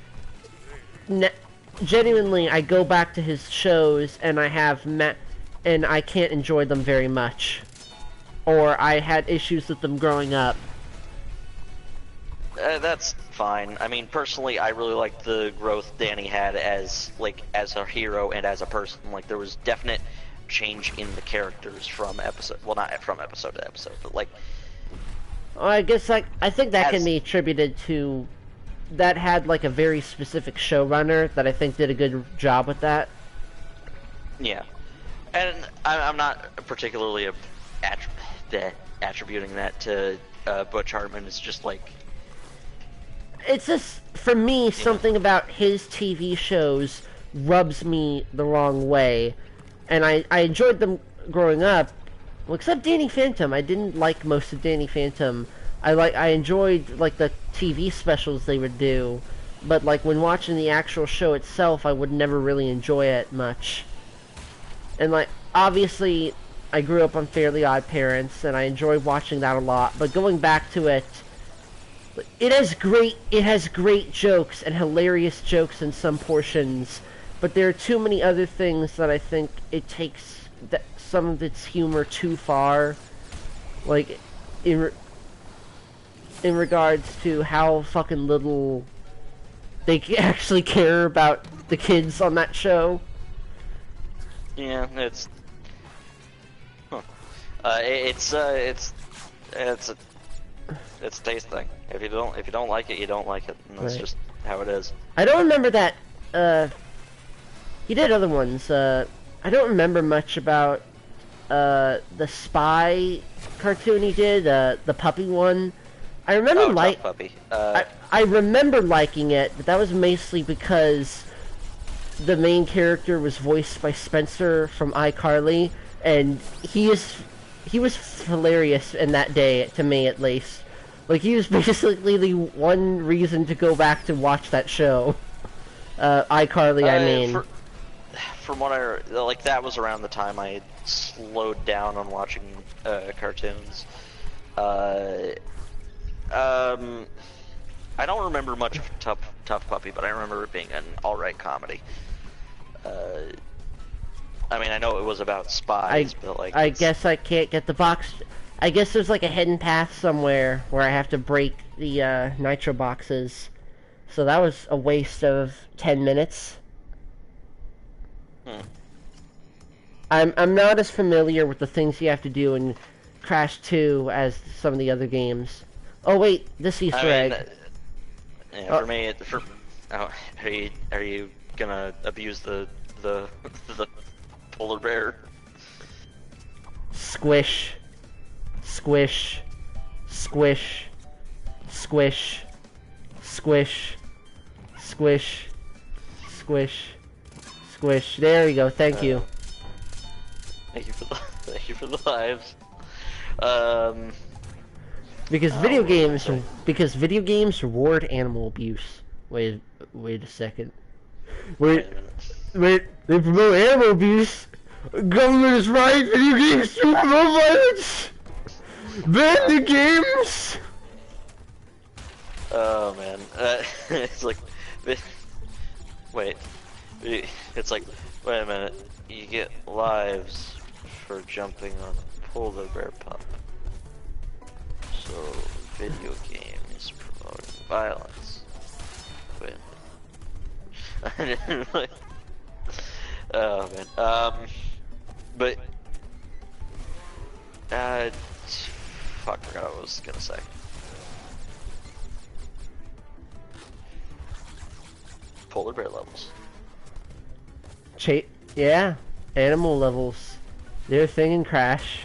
I go back to his shows and I have and I can't enjoy them very much, or I had issues with them growing up. That's fine. I mean, personally, I really liked the growth Danny had as a hero and as a person. Like, there was definite change in the characters from episode. Well, not from episode to episode, but like. Well, I guess I think that can be attributed to that had like a very specific showrunner that I think did a good job with that. Yeah, and I'm not particularly attributing that to Butch Hartman. It's just like. It's just, for me, something about his TV shows rubs me the wrong way. And I enjoyed them growing up. Well, except Danny Phantom. I didn't like most of Danny Phantom. I enjoyed, like, the TV specials they would do. But, like, when watching the actual show itself, I would never really enjoy it much. And, like, obviously, I grew up on Fairly Odd Parents, and I enjoyed watching that a lot. But going back to it, it has great jokes and hilarious jokes in some portions, but there are too many other things that I think it takes some of its humor too far, like in regards to how fucking little they actually care about the kids on that show. Yeah, it's a taste thing. If you don't like it, you don't like it, and that's just how it is. I don't remember that. He did other ones. I don't remember much about the spy cartoon he did. The puppy one. I remember Puppy. I remember liking it, but that was mostly because the main character was voiced by Spencer from iCarly, and he was hilarious in that day, to me at least. Like, he was basically the one reason to go back to watch that show. iCarly, I mean. From what I like, that was around the time I had slowed down on watching cartoons. I don't remember much of Tough Puppy, but I remember it being an alright comedy. I mean, I know it was about spies, but like... I guess I can't get the box... I guess there's like a hidden path somewhere where I have to break the nitro boxes. So that was a waste of 10 minutes. I'm not as familiar with the things you have to do in Crash 2 as some of the other games. Oh wait, this Easter egg. For me, are you gonna abuse the polar bear? Squish. Squish. Squish. Squish. Squish. Squish. Squish. Squish. There we go. Thank you. Thank you for the lives. Because video games reward animal abuse. Wait a second. Wait, they promote animal abuse. Government is right. Video games to promote violence. Ban the games. Oh man, it's like, wait, it's like, wait a minute, you get lives for jumping on a polar bear pup. So, video games promoting violence. Wait. I didn't like. Oh man. But. Fuck, I forgot what I was gonna say. Polar bear levels. Yeah, animal levels. They're a thing in Crash.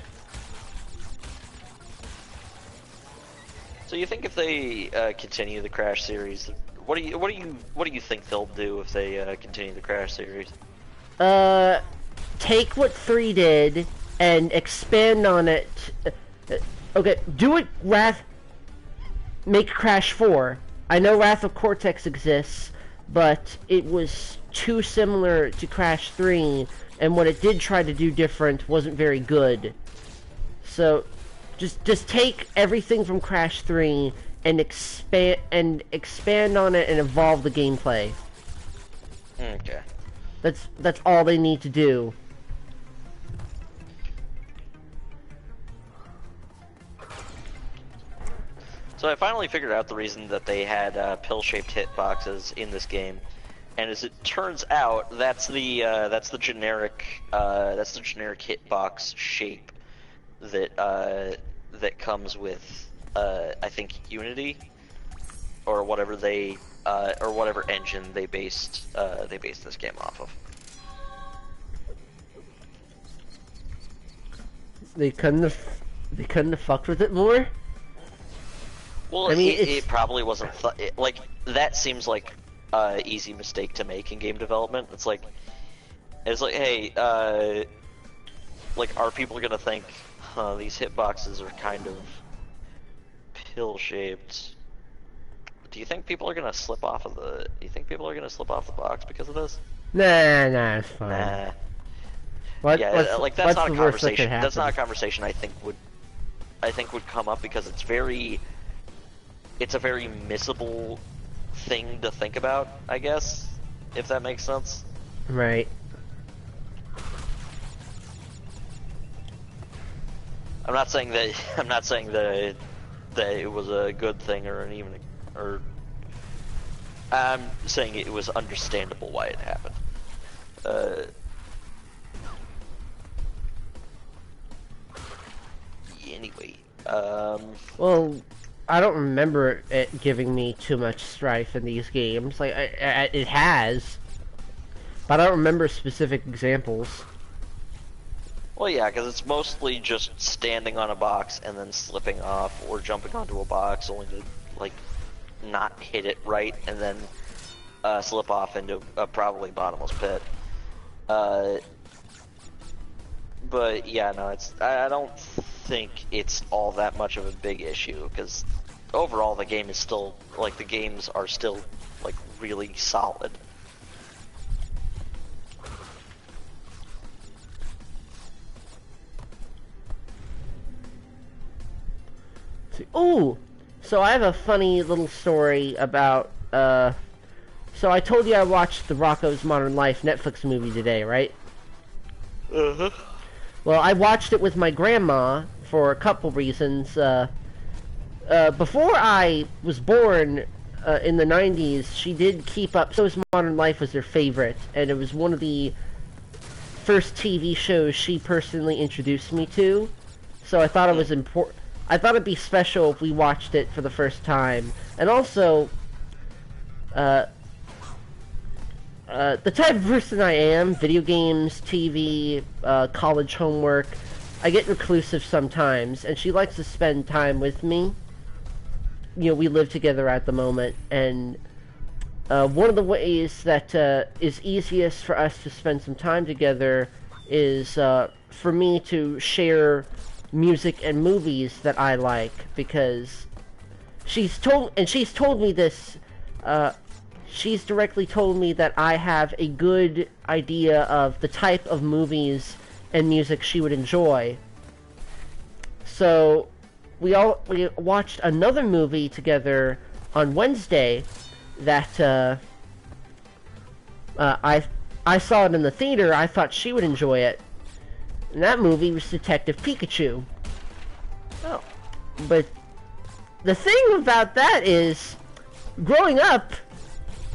So you think if they continue the Crash series, what do you think they'll do if they continue the Crash series? Take what 3 did and expand on it. Okay, do it. Make Crash 4. I know Wrath of Cortex exists, but it was too similar to Crash 3, and what it did try to do different wasn't very good. So, just take everything from Crash 3 and expand on it and evolve the gameplay. Okay. That's all they need to do. So I finally figured out the reason that they had pill-shaped hitboxes in this game, and as it turns out, that's the generic hitbox shape that that comes with I think Unity or whatever or whatever engine they based this game off of. They couldn't have fucked with it more. Well, I mean, it probably wasn't like that. Seems like easy mistake to make in game development. It's like, hey, like, are people gonna think, these hitboxes are kind of pill-shaped? Do you think people are gonna slip off of the? Do you think people are gonna slip off the box because of this? Nah, it's fine. Nah. Yeah, like that's not a conversation. That's not a conversation I think would come up because it's a very missable thing to think about, I guess, if that makes sense. Right. I'm not saying that it was a good thing or I'm saying it was understandable why it happened. Anyway, well, I don't remember it giving me too much strife in these games. Like, it has, but I don't remember specific examples. Well, yeah, because it's mostly just standing on a box and then slipping off, or jumping onto a box only to, like, not hit it right and then slip off into a probably bottomless pit. But yeah, no, I don't think it's all that much of a big issue because overall the game is still the games are still like really solid. Ooh, so I have a funny little story about so I told you I watched the Rocko's Modern Life Netflix movie today, right? Uh-huh. Well, I watched it with my grandma for a couple reasons. Before I was born, in the 90s, she did keep up. Rocko's Modern Life was her favorite, and it was one of the first TV shows she personally introduced me to. So I thought it was important. I thought it'd be special if we watched it for the first time. And also, the type of person I am, video games, TV, college homework, I get reclusive sometimes, and she likes to spend time with me. You know, we live together at the moment, and one of the ways that is easiest for us to spend some time together is for me to share music and movies that I like, because she's told me this, she's directly told me that I have a good idea of the type of movies and music she would enjoy. So we watched another movie together on Wednesday that I saw it in the theater. I thought she would enjoy it. And that movie was Detective Pikachu. Oh. But the thing about that is, growing up,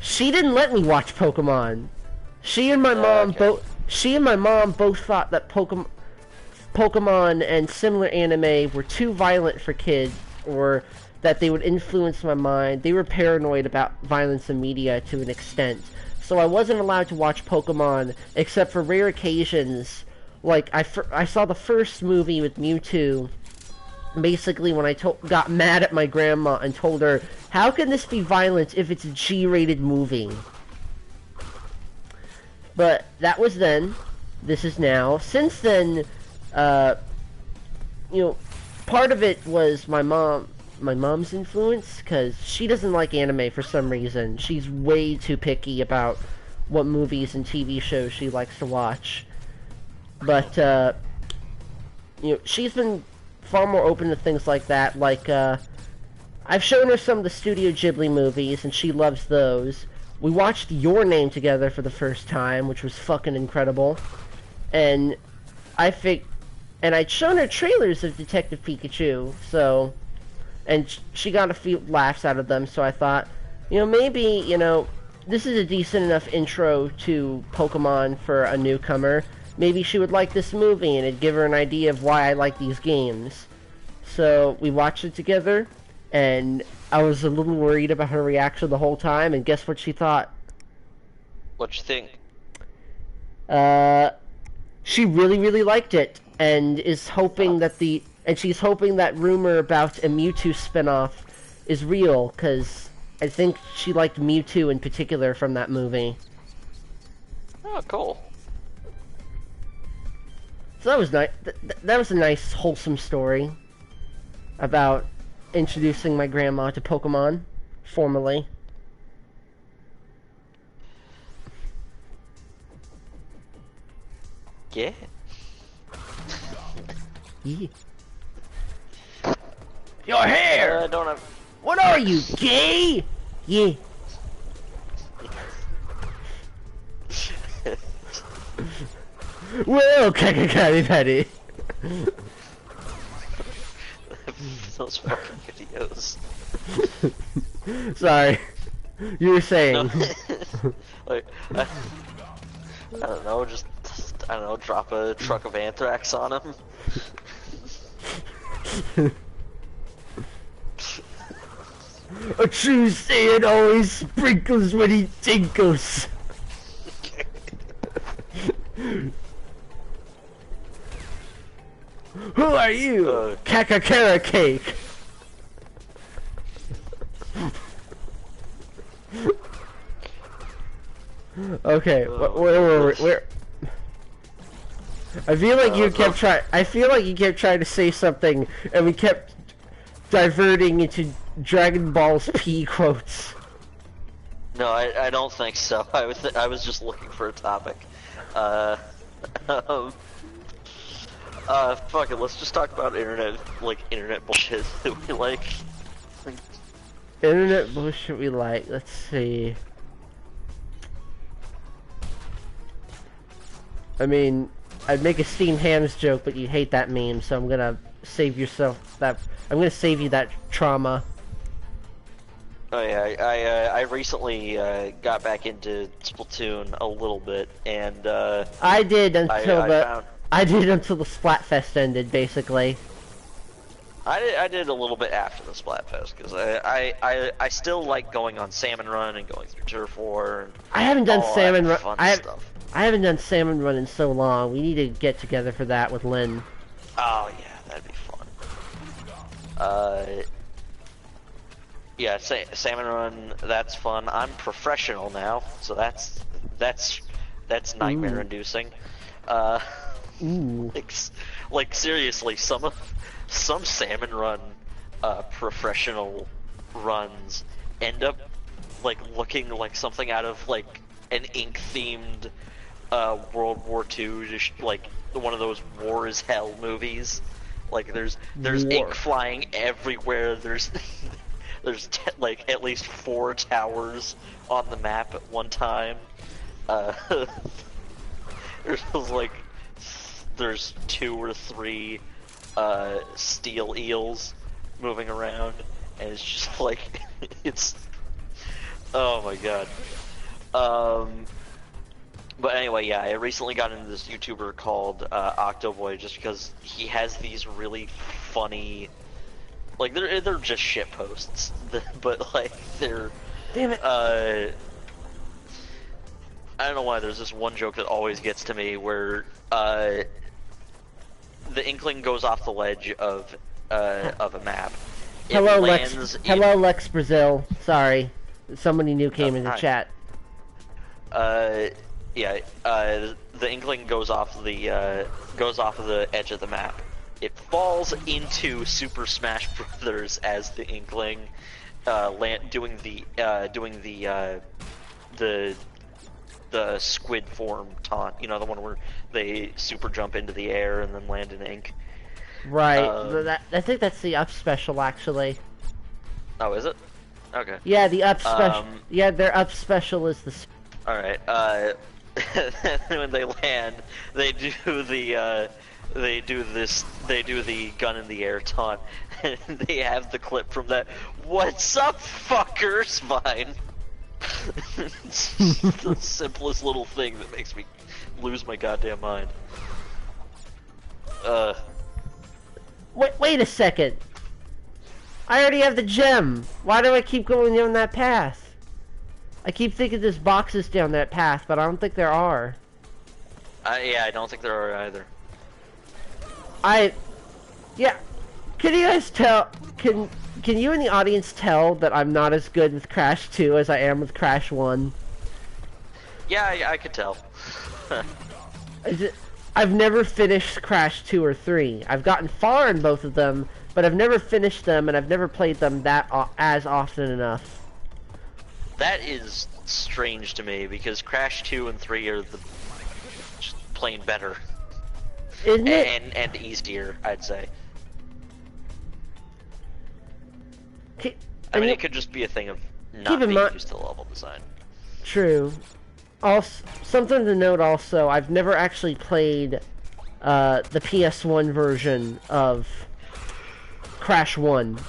she didn't let me watch Pokemon. She and my mom both thought that Pokemon and similar anime were too violent for kids, or that they would influence my mind. They were paranoid about violence in media to an extent. So I wasn't allowed to watch Pokemon except for rare occasions. Like, I saw the first movie with Mewtwo, basically when I got mad at my grandma and told her, how can this be violent if it's a G-rated movie? But that was then. This is now. Since then, you know, part of it was my mom's influence, because she doesn't like anime for some reason. She's way too picky about what movies and TV shows she likes to watch. But, you know, she's been far more open to things like that. Like, I've shown her some of the Studio Ghibli movies, and she loves those. We watched Your Name together for the first time, which was fucking incredible. And I'd shown her trailers of Detective Pikachu, so... And she got a few laughs out of them, so I thought, you know, maybe, you know, this is a decent enough intro to Pokemon for a newcomer. Maybe she would like this movie, and it'd give her an idea of why I like these games. So, we watched it together, and I was a little worried about her reaction the whole time, and guess what she thought? What'd you think? She really, really liked it, and is hoping that she's hoping that rumor about a Mewtwo spinoff is real, because I think she liked Mewtwo in particular from that movie. Oh, cool. So that was nice. That was a nice, wholesome story about introducing my grandma to Pokemon, formally. Yeah. Yeah. Your hair! I don't have... What are you, gay? Yeah. Well, Kakakari Patty. Those fucking videos. Sorry. You were saying. No. Like, I don't know, just, I don't know, drop a truck of anthrax on him. A true Saiyan always sprinkles when he tinkles. Who are you? Kakakara cake. Okay, where? I feel like you kept trying. I feel like you kept trying to say something, and we kept diverting into Dragon Ball's P quotes. No, I don't think so. I was just looking for a topic. Fuck it. Let's just talk about internet bullshit that we like. Internet bullshit we like. Let's see. I mean, I'd make a steamed hams joke, but you hate that meme, so I'm gonna save yourself that. I'm gonna save you that trauma. Oh yeah, I recently got back into Splatoon a little bit, and I did until the Splatfest ended, basically. I did a little bit after the Splatfest because I still like going on Salmon Run and going through Turf War. And I haven't done Salmon Run. I haven't done Salmon Run in so long. We need to get together for that with Lynn. Oh yeah, that'd be fun. Yeah, Salmon Run, that's fun. I'm professional now, so that's nightmare inducing. Like seriously, some Salmon Run professional runs end up like looking like something out of like an ink themed World War II, just like one of those War is Hell movies. Like there's ink flying everywhere. there's like at least 4 towers on the map at one time. There's 2 or 3 steel eels moving around, and it's just like it's oh my god. But anyway, yeah, I recently got into this YouTuber called Octoboy just because he has these really funny, like they're just shit posts, but like they're Damn it. I don't know why. There's this one joke that always gets to me where the Inkling goes off the ledge of a map. Hello, Lex Brazil. Sorry, somebody new came in the hi. chat. Yeah, the Inkling goes off of the edge of the map. It falls into Super Smash Brothers as the Inkling, doing the squid form taunt. You know, the one where they super jump into the air and then land in ink. Right. I think that's the up special, actually. Oh, is it? Okay. Yeah, the up special. Yeah, their up special is the. All right. When they land, they do the gun in the air taunt, and they have the clip from that. What's up, fuckers? Fine. It's the simplest little thing that makes me lose my goddamn mind. Wait a second. I already have the gem. Why do I keep going down that path? I keep thinking there's boxes down that path, but I don't think there are. Yeah, I don't think there are either. Yeah. Can you guys tell? Can you in the audience tell that I'm not as good with Crash 2 as I am with Crash 1? Yeah, I could tell. I've never finished Crash 2 or 3. I've gotten far in both of them, but I've never finished them, and I've never played them as often enough. That is strange to me, because Crash 2 and 3 are just plain better. Isn't it? And easier, I'd say. I mean, it could just be a thing of not being used to level design. True. Also, something to note also, I've never actually played the PS1 version of Crash 1.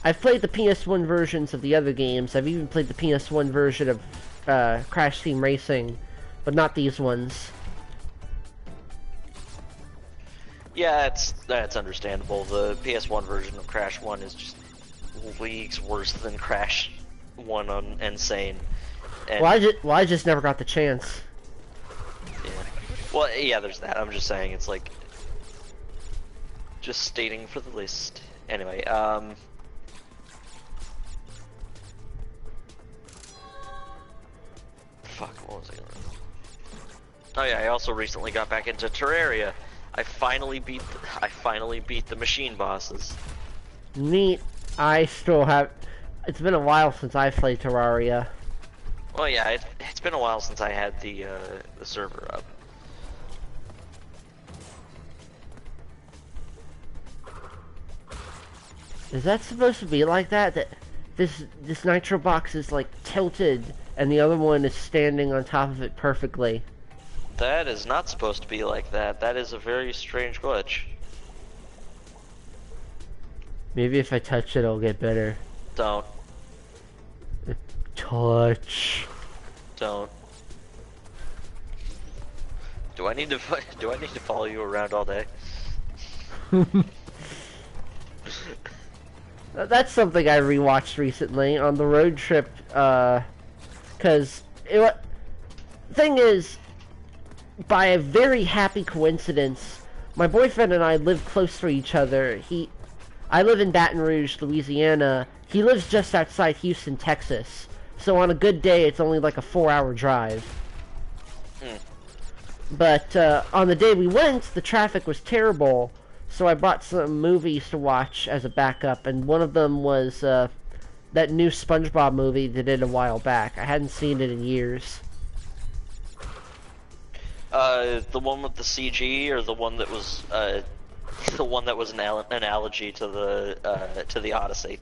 I've played the PS1 versions of the other games. I've even played the PS1 version of Crash Team Racing, but not these ones. Yeah, that's understandable. The PS1 version of Crash 1 is just leagues worse than Crash 1 on N Sane. Well, I just never got the chance. Yeah. Well, yeah, there's that. I'm just saying, it's like just stating for the list. Anyway, fuck, what was I gonna... Oh yeah, I also recently got back into Terraria. I finally beat the machine bosses. Neat. I still have... It's been a while since I played Terraria. Well, yeah, it's been a while since I had the server up. Is that supposed to be like that? That this nitro box is like tilted, and the other one is standing on top of it perfectly. That is not supposed to be like that. That is a very strange glitch. Maybe if I touch it, it'll get better. Don't. Touch. Don't. Do I need to follow you around all day? That's something I rewatched recently on the road trip, cause thing is, by a very happy coincidence, my boyfriend and I live close to each other. I live in Baton Rouge, Louisiana. He lives just outside Houston, Texas. So on a good day, it's only like a 4-hour drive. But on the day we went, the traffic was terrible. So I brought some movies to watch as a backup, and one of them was that new SpongeBob movie they did a while back. I hadn't seen it in years. The one with the CG, or the one that was an analogy to the Odyssey?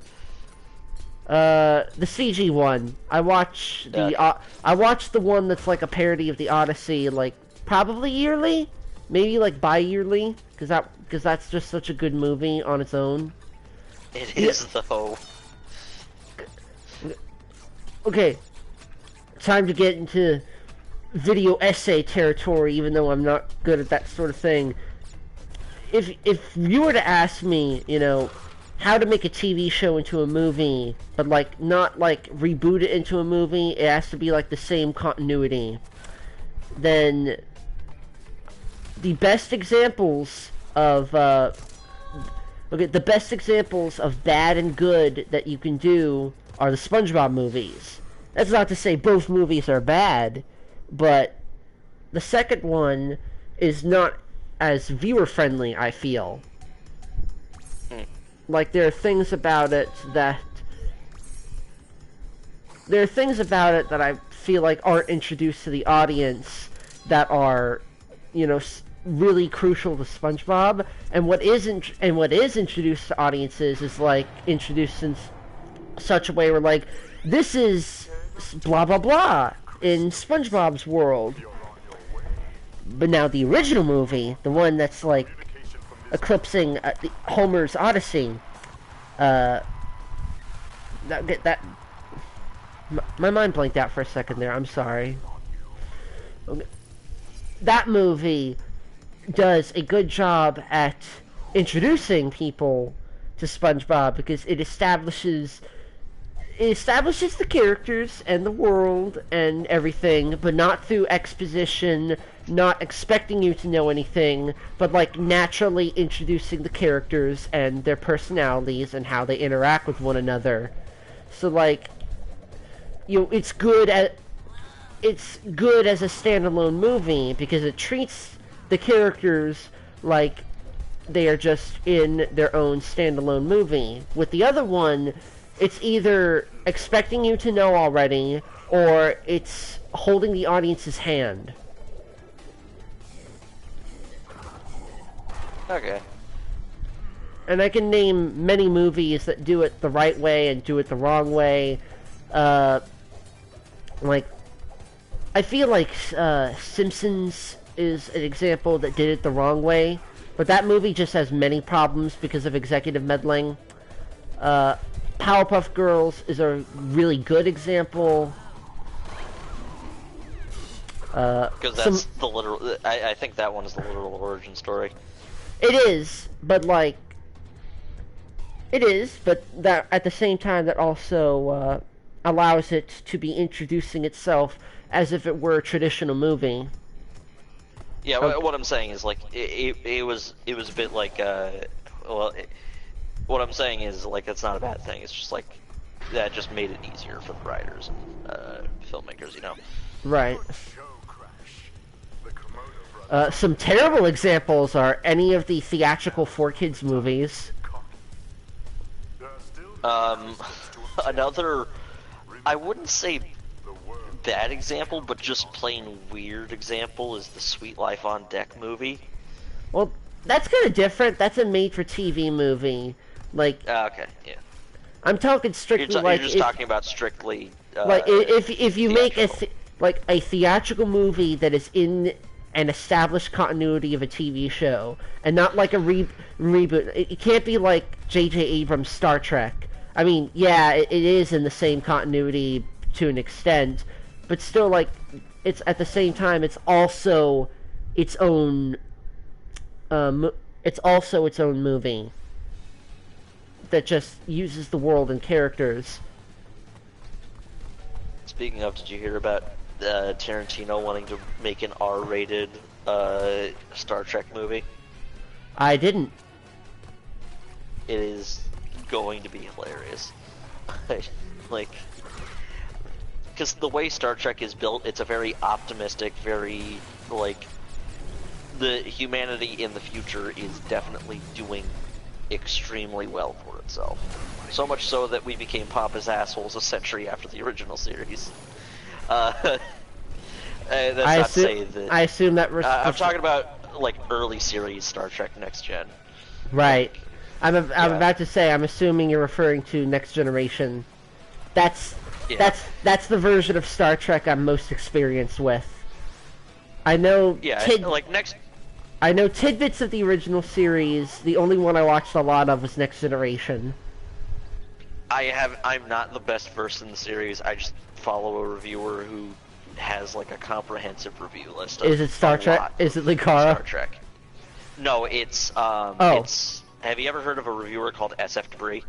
The CG one. I watch I watch the one that's like a parody of the Odyssey, like probably yearly, maybe like bi-yearly, because that's just such a good movie on its own. It is though. Okay, time to get into video essay territory, even though I'm not good at that sort of thing. If you were to ask me, you know, how to make a TV show into a movie, but like not like reboot it into a movie, it has to be like the same continuity, then the best examples of the best examples of bad and good that you can do are the SpongeBob movies. That's not to say both movies are bad, but the second one is not as viewer friendly, I feel. Like, there are things about it that I feel like aren't introduced to the audience that are, you know, really crucial to SpongeBob. And what is introduced to audiences is like introduced in such a way where like, this is blah blah blah in SpongeBob's world. But now the original movie, the one that's like eclipsing Homer's Odyssey, my mind blanked out for a second there, I'm sorry. That movie does a good job at introducing people to SpongeBob because it establishes the characters and the world and everything, but not through exposition, not expecting you to know anything, but like naturally introducing the characters and their personalities and how they interact with one another. So like, you know, it's good as a standalone movie because it treats the characters like they are just in their own standalone movie. With the other one, it's either expecting you to know already, or it's holding the audience's hand. Okay. And I can name many movies that do it the right way and do it the wrong way. Like, I feel like Simpsons is an example that did it the wrong way, but that movie just has many problems because of executive meddling. Powerpuff Girls is a really good example. Because that's the literal... I think that one is the literal origin story. It is, but like... It is, but that at the same time that also allows it to be introducing itself as if it were a traditional movie. Yeah, what I'm saying is, like, it was a bit like, what I'm saying is, like, it's not a bad thing. It's just, like, that just made it easier for the writers and filmmakers, you know? Right. Some terrible examples are any of the theatrical 4Kids movies. Another, I wouldn't say bad example, but just plain weird example is the Sweet Life on Deck movie. Well, that's kind of different. That's a made-for-TV movie. Like, okay, yeah. I'm talking strictly you're just talking about strictly. Like, if you make a theatrical movie that is in an established continuity of a TV show, and not like a reboot. It can't be like J.J. Abrams' Star Trek. I mean, yeah, it is in the same continuity to an extent, but still, like, it's at the same time, it's also its own. It's also its own movie that just uses the world and characters. Speaking of, did you hear about Tarantino wanting to make an R-rated Star Trek movie? I didn't. It is going to be hilarious. Like, because the way Star Trek is built, it's a very optimistic, very, like, the humanity in the future is definitely doing extremely well for itself. So much so that we became pompous assholes a century after the original series. That's not to say that... I assume that... I'm talking about, like, early series Star Trek Next Gen. Right. I'm about to say, I'm assuming you're referring to Next Generation. That's the version of Star Trek I'm most experienced with. I know. Yeah, like next. I know tidbits of the original series. The only one I watched a lot of was Next Generation. I'm not the best versed in the series. I just follow a reviewer who has like a comprehensive review list. Is it Star Trek? Is it Likara? Star Trek. No, it's it's. Have you ever heard of a reviewer called SF Debris?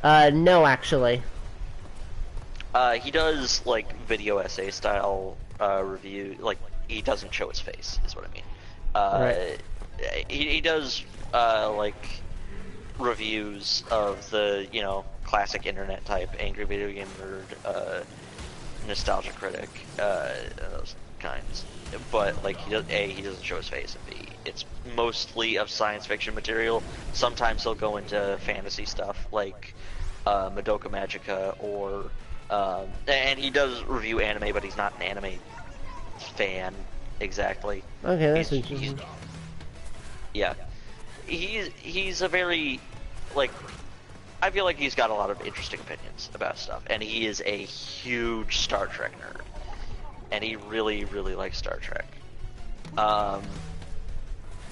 No, actually. He does like video essay style review. Like he doesn't show his face, is what I mean. Right. He does like reviews of the classic internet type angry video game nerd, nostalgia critic, those kinds. But like he doesn't show his face, and B, it's mostly of science fiction material. Sometimes he'll go into fantasy stuff like Madoka Magica, or and he does review anime, but he's not an anime fan exactly. Okay, that's interesting. Yeah, he's a very, like, I feel like he's got a lot of interesting opinions about stuff, and he is a huge Star Trek nerd, and he really, really likes Star Trek.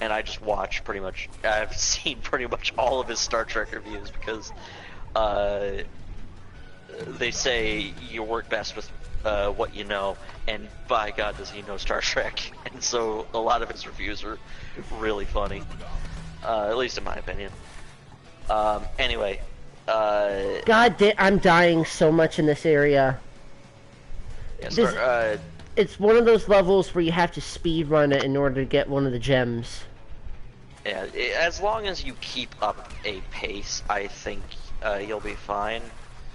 And I just watch pretty much, I've seen pretty much all of his Star Trek reviews because they say you work best with what you know, and by God does he know Star Trek, and so a lot of his reviews are really funny, at least in my opinion. Anyway, God damn, I'm dying so much in this area. Yeah, it's one of those levels where you have to speed run it in order to get one of the gems. Yeah, as long as you keep up a pace, I think you'll be fine.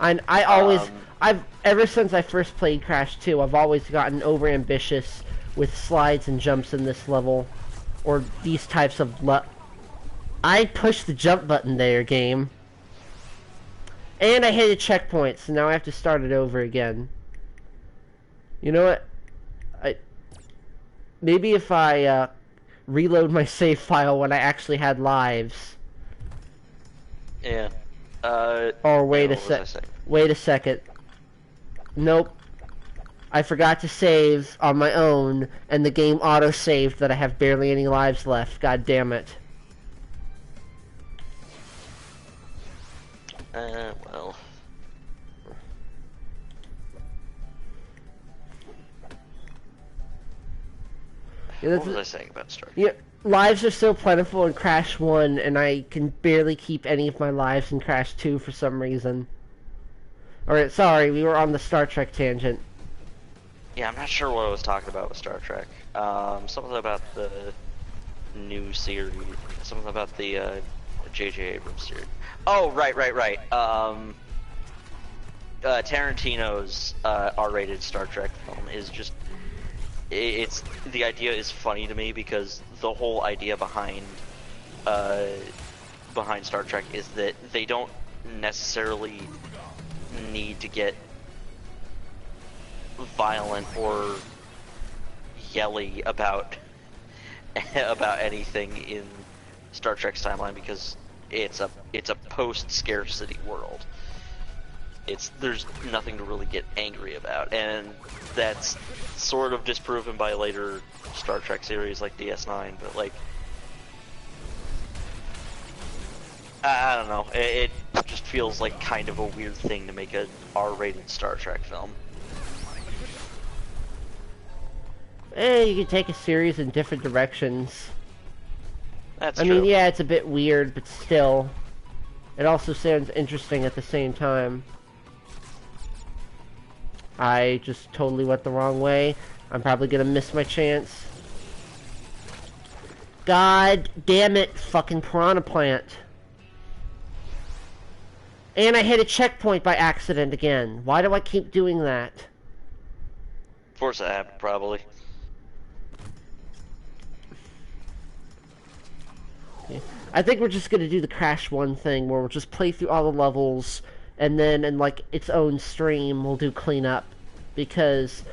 I've ever since I first played Crash 2, I've always gotten overambitious with slides and jumps in this level, or these types of I pushed the jump button there, game. And I hit a checkpoint, so now I have to start it over again. You know what? Maybe if I reload my save file when I actually had lives. Yeah. Or wait a second. Nope. I forgot to save on my own, and the game auto-saved that I have barely any lives left. God damn it. Well. Yeah, what was I saying about Star Trek? Yeah, lives are so plentiful in Crash 1, and I can barely keep any of my lives in Crash 2 for some reason. Alright, sorry, we were on the Star Trek tangent. Yeah, I'm not sure what I was talking about with Star Trek. Something about the new series. Something about the J.J. Abrams series. Oh, right. Tarantino's R-rated Star Trek film is just... the idea is funny to me because the whole idea behind Star Trek is that they don't necessarily need to get violent or yelly about anything in Star Trek's timeline because it's a post-scarcity world. There's nothing to really get angry about, and that's sort of disproven by later Star Trek series like DS9, but like I don't know, it just feels like kind of a weird thing to make a R-rated Star Trek film. You can take a series in different directions. That's true. I mean, yeah, it's a bit weird, but still, it also sounds interesting at the same time. I just totally went the wrong way. I'm probably gonna miss my chance. God damn it, fucking piranha plant. And I hit a checkpoint by accident again. Why do I keep doing that? Force that happened, probably. Okay. I think we're just gonna do the Crash 1 thing, where we'll just play through all the levels, and then in like its own stream we'll do cleanup, because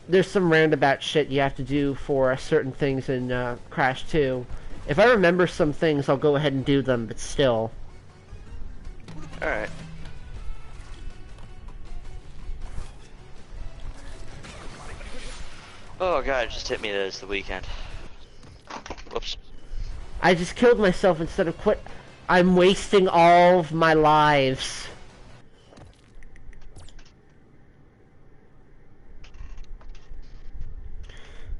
there's some roundabout shit you have to do for certain things in Crash 2. If I remember some things, I'll go ahead and do them, but still. Alright. Oh god, it just hit me that it's the weekend. Whoops. I just killed myself instead of quit. I'm wasting all of my lives.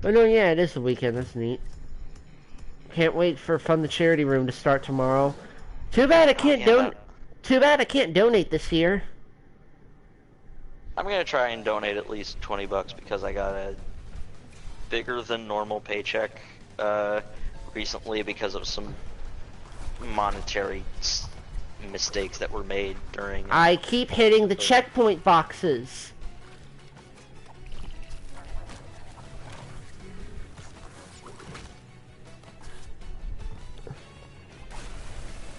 Oh no, yeah, it is the weekend. That's neat. Can't wait for Fund the Charity Room to start tomorrow. Too bad I can't Too bad I can't donate this year. I'm gonna try and donate at least $20 because I got a bigger than normal paycheck recently because of some monetary mistakes that were made during. I keep hitting the checkpoint boxes.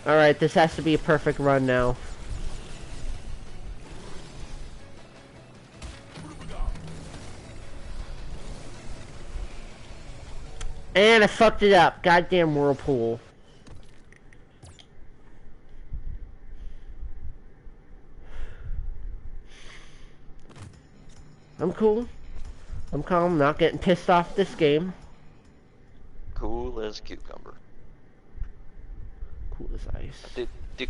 Alright, this has to be a perfect run now. And I fucked it up. Goddamn whirlpool. I'm cool. I'm calm, not getting pissed off this game. Cool as cucumber. Cool as ice. Do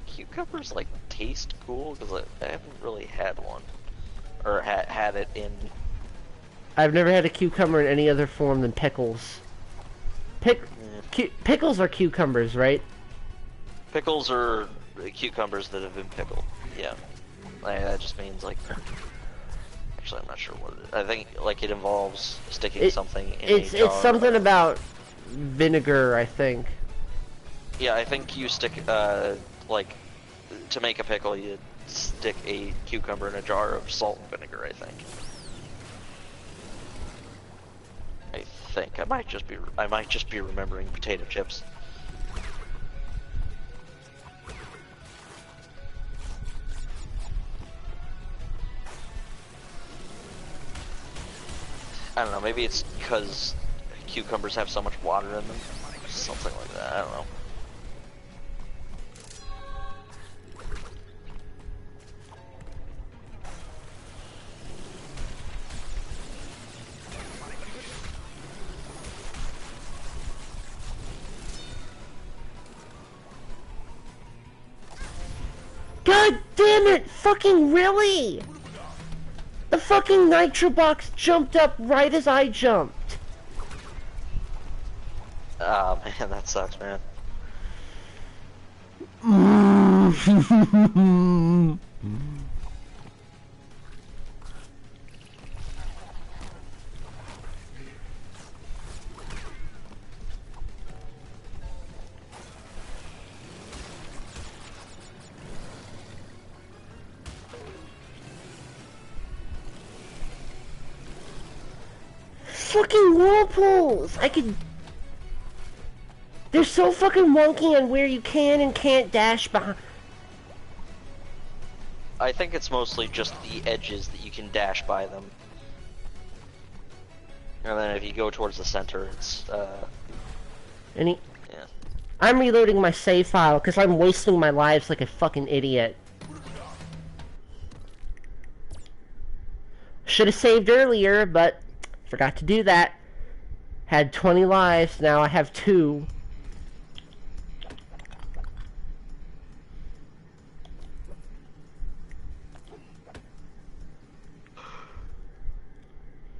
cucumbers like taste cool? Because I haven't really had one, or had it in. I've never had a cucumber in any other form than pickles. Pickles are cucumbers, right? Pickles are cucumbers that have been pickled. Yeah, that just means like. Actually, I'm not sure what it is. I think like it involves sticking something in a jar. It's something about vinegar, I think. Yeah, I think you stick like to make a pickle, you stick a cucumber in a jar of salt and vinegar. I think. I might just be remembering potato chips. I don't know, maybe it's because cucumbers have so much water in them. Something like that, I don't know. God damn it! Fucking really? The fucking nitro box jumped up right as I jumped. Oh man, that sucks, man. Fucking whirlpools! They're so fucking wonky on where you can and can't dash behind. I think it's mostly just the edges that you can dash by them. And then if you go towards the center, it's, Yeah. I'm reloading my save file because I'm wasting my lives like a fucking idiot. Should have saved earlier, but forgot to do that. Had 20 lives, now I have 2.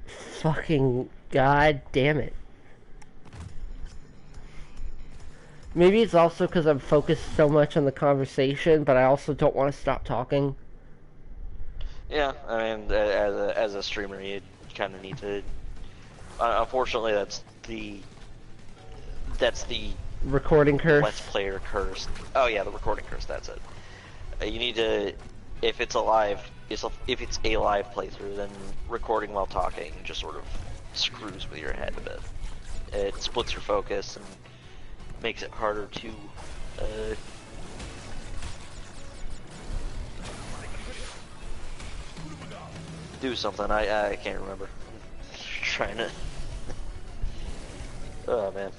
Fucking god damn it. Maybe it's also because I'm focused so much on the conversation, but I also don't want to stop talking. Yeah, I mean, as a streamer, you kind of need to. Unfortunately, that's the recording curse. Let's player curse. Oh yeah, the recording curse. That's it. You need to, if it's a live playthrough, then recording while talking just sort of screws with your head a bit. It splits your focus and makes it harder to. Do something. I can't remember. I'm trying to. Oh man.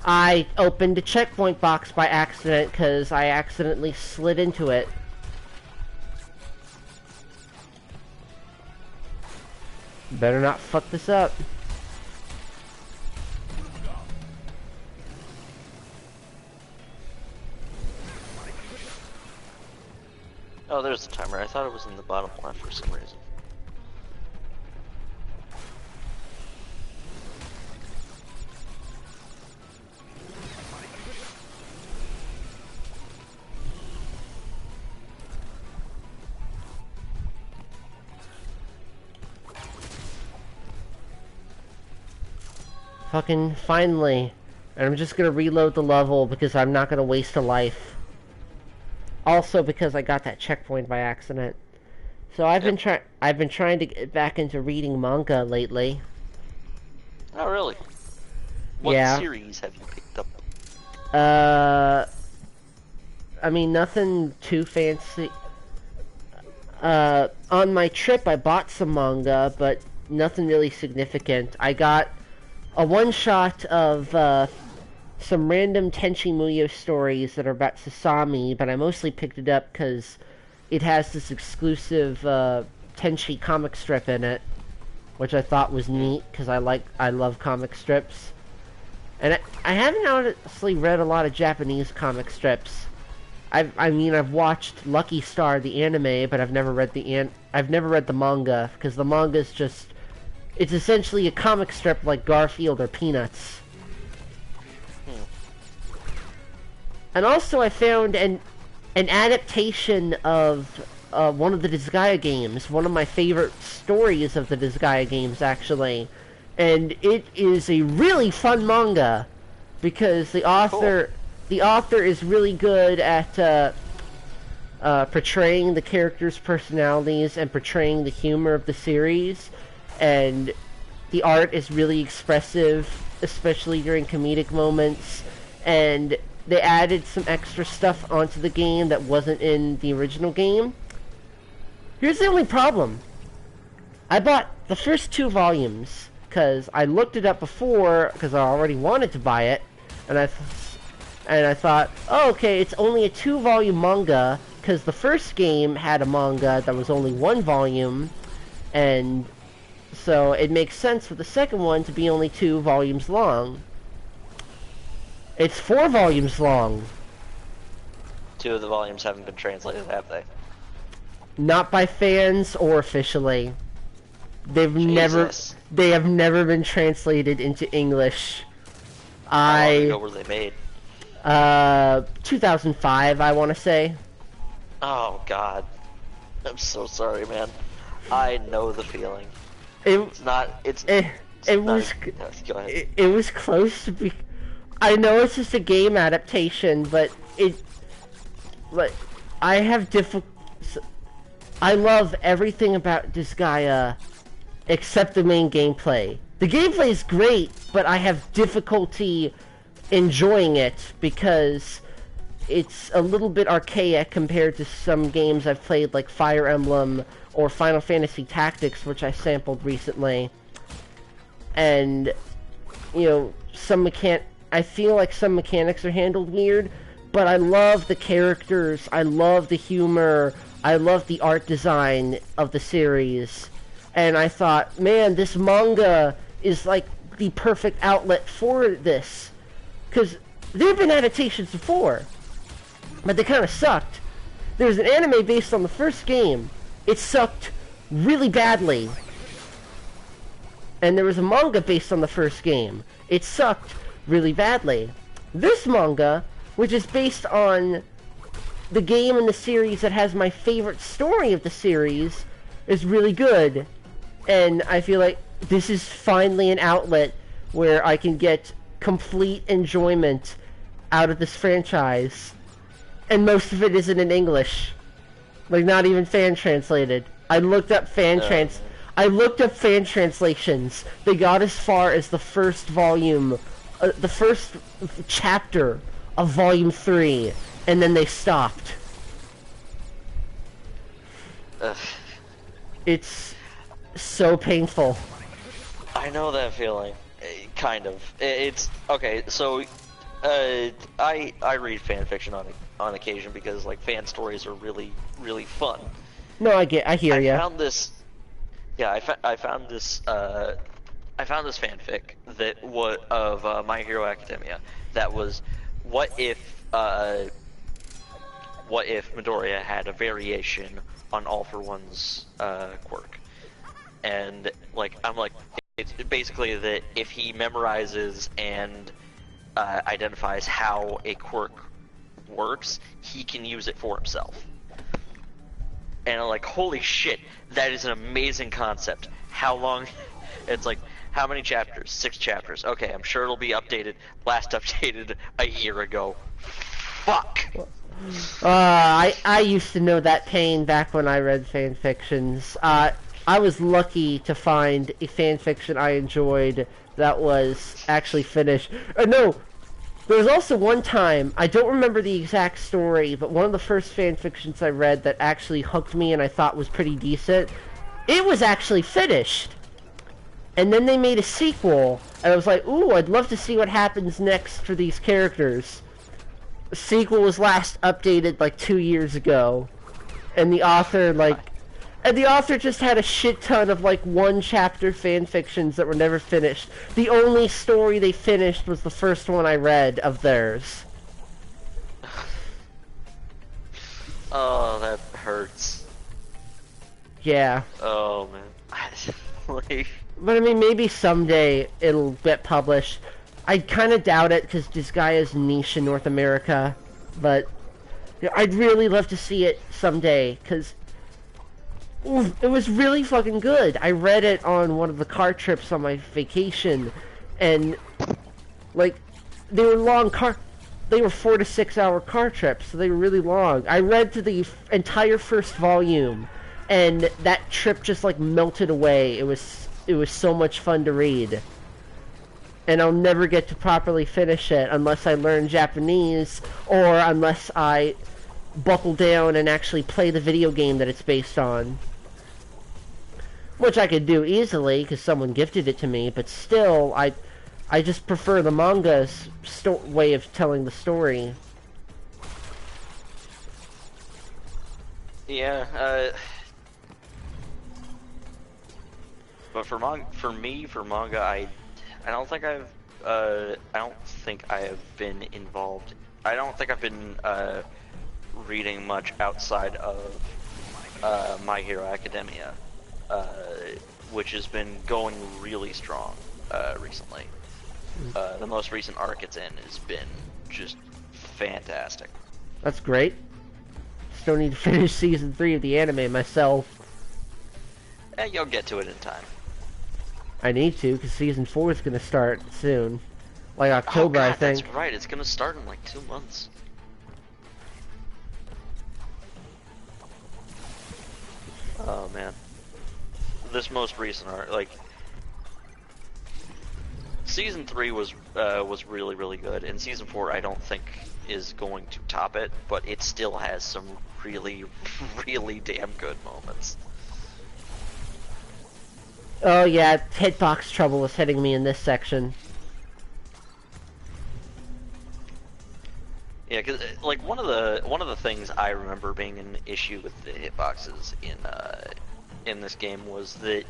I opened a checkpoint box by accident because I accidentally slid into it. Better not fuck this up. Oh, there's the timer. I thought it was in the bottom left for some reason. Fucking finally. And I'm just gonna reload the level because I'm not gonna waste a life. Also because I got that checkpoint by accident. So I've been trying to get back into reading manga lately. Oh really? What series have you picked up? I mean nothing too fancy. On my trip I bought some manga, but nothing really significant. I got a one-shot of some random Tenchi Muyo stories that are about Sasami, but I mostly picked it up because it has this exclusive Tenchi comic strip in it, which I thought was neat because I love comic strips. And I haven't honestly read a lot of Japanese comic strips. I've watched Lucky Star the anime, but I've never read the manga because the manga's just, it's essentially a comic strip like Garfield or Peanuts. And also I found an adaptation of one of the Disgaea games, one of my favorite stories of the Disgaea games actually. And it is a really fun manga because the author is really good at portraying the characters' personalities and portraying the humor of the series. And the art is really expressive, especially during comedic moments. And they added some extra stuff onto the game that wasn't in the original game. Here's the only problem. I bought the first 2 volumes because I looked it up before because I already wanted to buy it, and I thought, oh, okay, it's only a 2-volume manga because the first game had a manga that was only 1 volume, and so it makes sense for the second one to be only 2 volumes long. It's 4 volumes long. 2 of the volumes haven't been translated, have they? Not by fans or officially. They have never been translated into English. How long ago were they made? 2005, I want to say. Oh God, I'm so sorry, man. I know the feeling. It was close to be. I know it's just a game adaptation, but I have I love everything about Disgaea except the main gameplay. The gameplay is great, but I have difficulty enjoying it because it's a little bit archaic compared to some games I've played like Fire Emblem or Final Fantasy Tactics, which I sampled recently. And, you know, I feel like some mechanics are handled weird, but I love the characters, I love the humor, I love the art design of the series. And I thought, man, this manga is like the perfect outlet for this. Because there have been adaptations before, but they kind of sucked. There was an anime based on the first game. It sucked really badly. And there was a manga based on the first game. It sucked really badly. This manga, which is based on the game in the series that has my favorite story of the series, is really good. And I feel like this is finally an outlet where I can get complete enjoyment out of this franchise. And most of it isn't in English. Like, not even fan translated. I looked up fan translations. They got as far as the first volume, the first chapter of volume 3, and then they stopped. Ugh. It's so painful. I know that feeling. Kind of. It's okay. So, I read fan fiction on occasion because like fan stories are really fun. No, I hear ya. Yeah, I found this fanfic that of My Hero Academia that was what if Midoriya had a variation on All for One's quirk, and like I'm like it's basically that if he memorizes and identifies how a quirk works, he can use it for himself. And I'm like, holy shit, that is an amazing concept. How long? It's like, how many chapters? 6 chapters. Okay, I'm sure it'll be updated. Last updated a year ago. Fuck! I used to know that pain back when I read fan fictions. I was lucky to find a fan fiction I enjoyed that was actually finished. No! There was also one time, I don't remember the exact story, but one of the first fan fictions I read that actually hooked me and I thought was pretty decent, it was actually finished. And then they made a sequel, and I was like, ooh, I'd love to see what happens next for these characters. The sequel was last updated like 2 years ago, and the author just had a shit ton of like 1-chapter fan fictions that were never finished. The only story they finished was the first one I read of theirs. Oh, that hurts. Yeah. Oh man. Like... But I mean, maybe someday it'll get published. I kind of doubt it because this guy is niche in North America, but you know, I'd really love to see it someday because it was really fucking good. I read it on one of the car trips on my vacation, and like they were long they were 4 to 6 hour car trips, so they were really long. I read through the entire first volume, and that trip just like melted away. It was so much fun to read. And I'll never get to properly finish it unless I learn Japanese or unless I buckle down and actually play the video game that it's based on. Which I could do easily because someone gifted it to me, but still, I just prefer the manga's way of telling the story. Yeah, but for manga, I don't think I have been involved. I don't think I've been reading much outside of My Hero Academia, which has been going really strong recently. The most recent arc it's in has been just fantastic. That's great. Still need to finish season 3 of the anime myself. You'll get to it in time. I need to, because season 4 is going to start soon. Like October, oh God, I think. That's right, it's going to start in like 2 months. Oh man. This most recent arc, like... Season 3 was really, really good, and Season 4 I don't think is going to top it, but it still has some really, really damn good moments. Oh yeah, hitbox trouble is hitting me in this section. Yeah, cause like one of the things I remember being an issue with the hitboxes in this game was that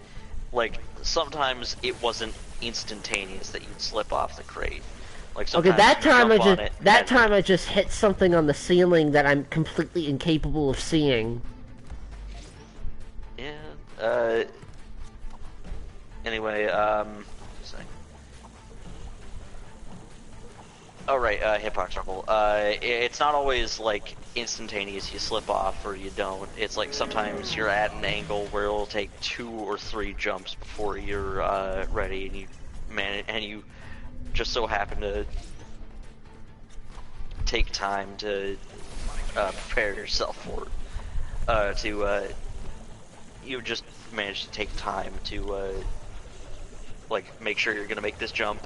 like sometimes it wasn't instantaneous that you'd slip off the crate. Like okay, that time I just hit something on the ceiling that I'm completely incapable of seeing. Yeah. Anyway, Alright, hitbox trouble. It's not always, like, instantaneous, you slip off or you don't. It's like sometimes you're at an angle where it'll take 2 or 3 jumps before you're, ready, and you just so happen to take time to, prepare yourself for it. You just manage to take time to, like, make sure you're gonna make this jump,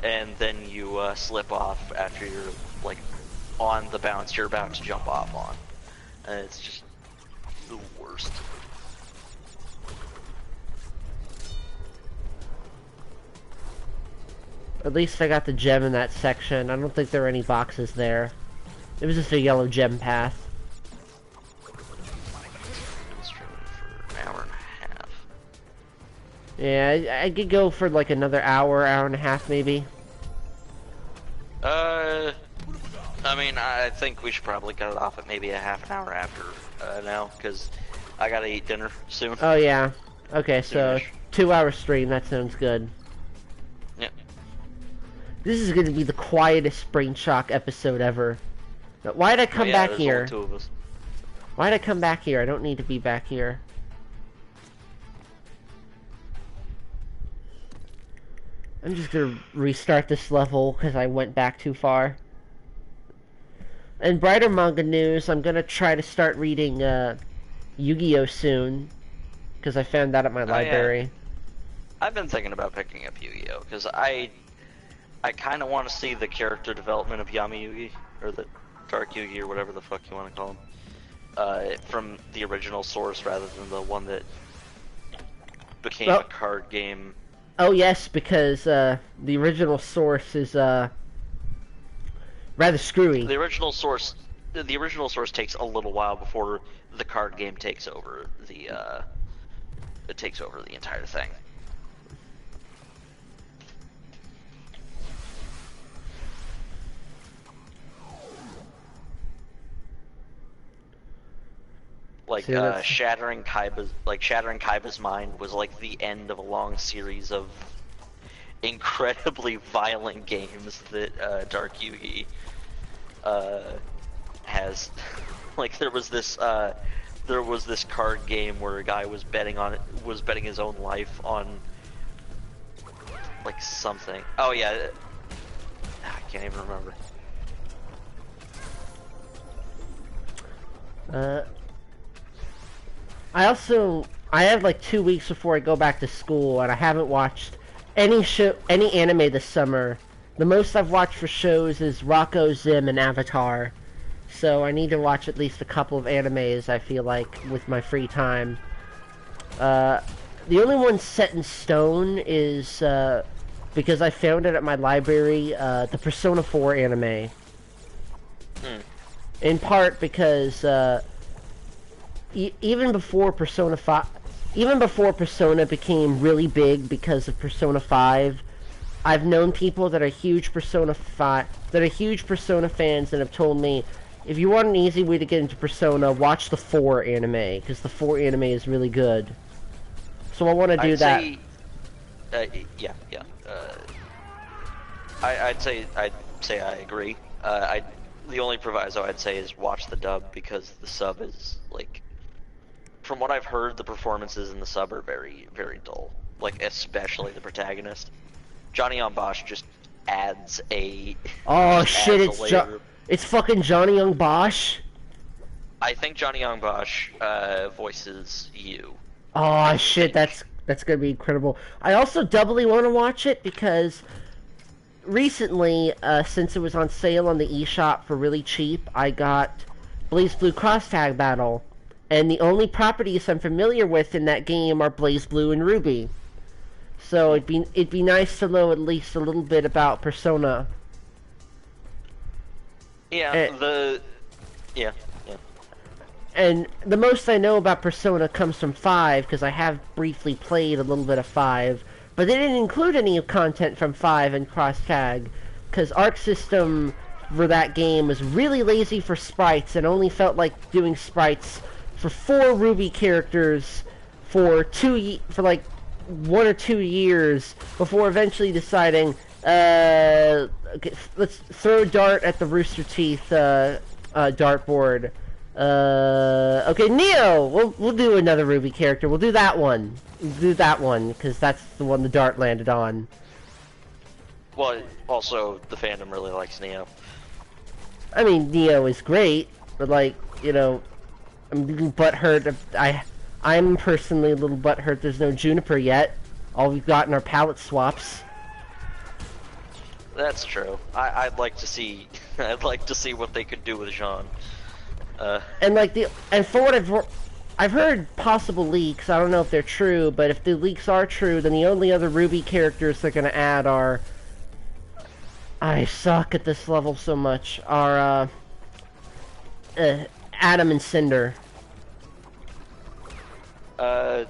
and then you slip off after you're like on the bounce you're about to jump off on, and it's just the worst. At least I got the gem in that section. I don't think there were any boxes there. It was just a yellow gem path. It's true. Yeah, I could go for like another hour, hour and a half, maybe. I mean, I think we should probably cut it off at maybe a half an hour after now, because I gotta eat dinner soon. Oh yeah. Okay, so Soonish. 2-hour stream. That sounds good. Yeah. This is going to be the quietest Brainshock episode ever. But why'd I come back there's here? only 2 of us. Why'd I come back here? I don't need to be back here. I'm just gonna restart this level because I went back too far. And brighter manga news, I'm gonna try to start reading Yu-Gi-Oh! Soon. Because I found that at my library. Yeah. I've been thinking about picking up Yu-Gi-Oh! Because I kind of want to see the character development of Yami Yugi, or the Dark Yugi, or whatever the fuck you want to call him, from the original source rather than the one that became a card game. Oh yes, because the original source is rather screwy. The original source takes a little while before the card game takes over the entire thing. Like shattering Kaiba's mind was like the end of a long series of incredibly violent games that Dark Yugi has. Like there was this card game where a guy was betting his own life on like something. Oh yeah, I can't even remember. I have like 2 weeks before I go back to school, and I haven't watched any anime this summer. The most I've watched for shows is Rocco, Zim, and Avatar. So I need to watch at least a couple of animes, I feel like, with my free time. The only one set in stone is, because I found it at my library, the Persona 4 anime. In part because, even before Persona became really big because of Persona 5, I've known people that are huge Persona fans and have told me, if you want an easy way to get into Persona, watch the 4 anime, because the 4 anime is really good. So I want to do that. I'd say I agree. The only proviso I'd say is watch the dub, because the sub is like, from what I've heard, the performances in the sub are very, very dull. Like, especially the protagonist. Johnny on Bosch just adds a... Oh shit, it's fucking Johnny Young Bosch? I think Johnny Young Bosch voices you. Oh shit, that's gonna be incredible. I also doubly want to watch it because recently, since it was on sale on the eShop for really cheap, I got BlazBlue Cross Tag Battle. And the only properties I'm familiar with in that game are BlazBlue and Ruby. So it'd be nice to know at least a little bit about Persona. Yeah, And the most I know about Persona comes from 5, because I have briefly played a little bit of 5. But they didn't include any content from 5 in Cross Tag, because Arc System for that game was really lazy for sprites and only felt like doing sprites for 4 Ruby characters for like 1 or 2 years before eventually deciding, okay, let's throw a dart at the Rooster Teeth dartboard. Okay, Neo! We'll do another Ruby character. We'll do that one. We'll do that one, because that's the one the dart landed on. Well, also, the fandom really likes Neo. I mean, Neo is great, but like, you know, I'm a little butthurt. I'm personally a little butthurt there's no Juniper yet. All we've gotten are palette swaps. That's true. I'd like to see what they could do with Jean. And for what I've heard possible leaks. I don't know if they're true, but if the leaks are true, then the only other Ruby characters they're gonna add are, I suck at this level so much, are Adam and Cinder. Adam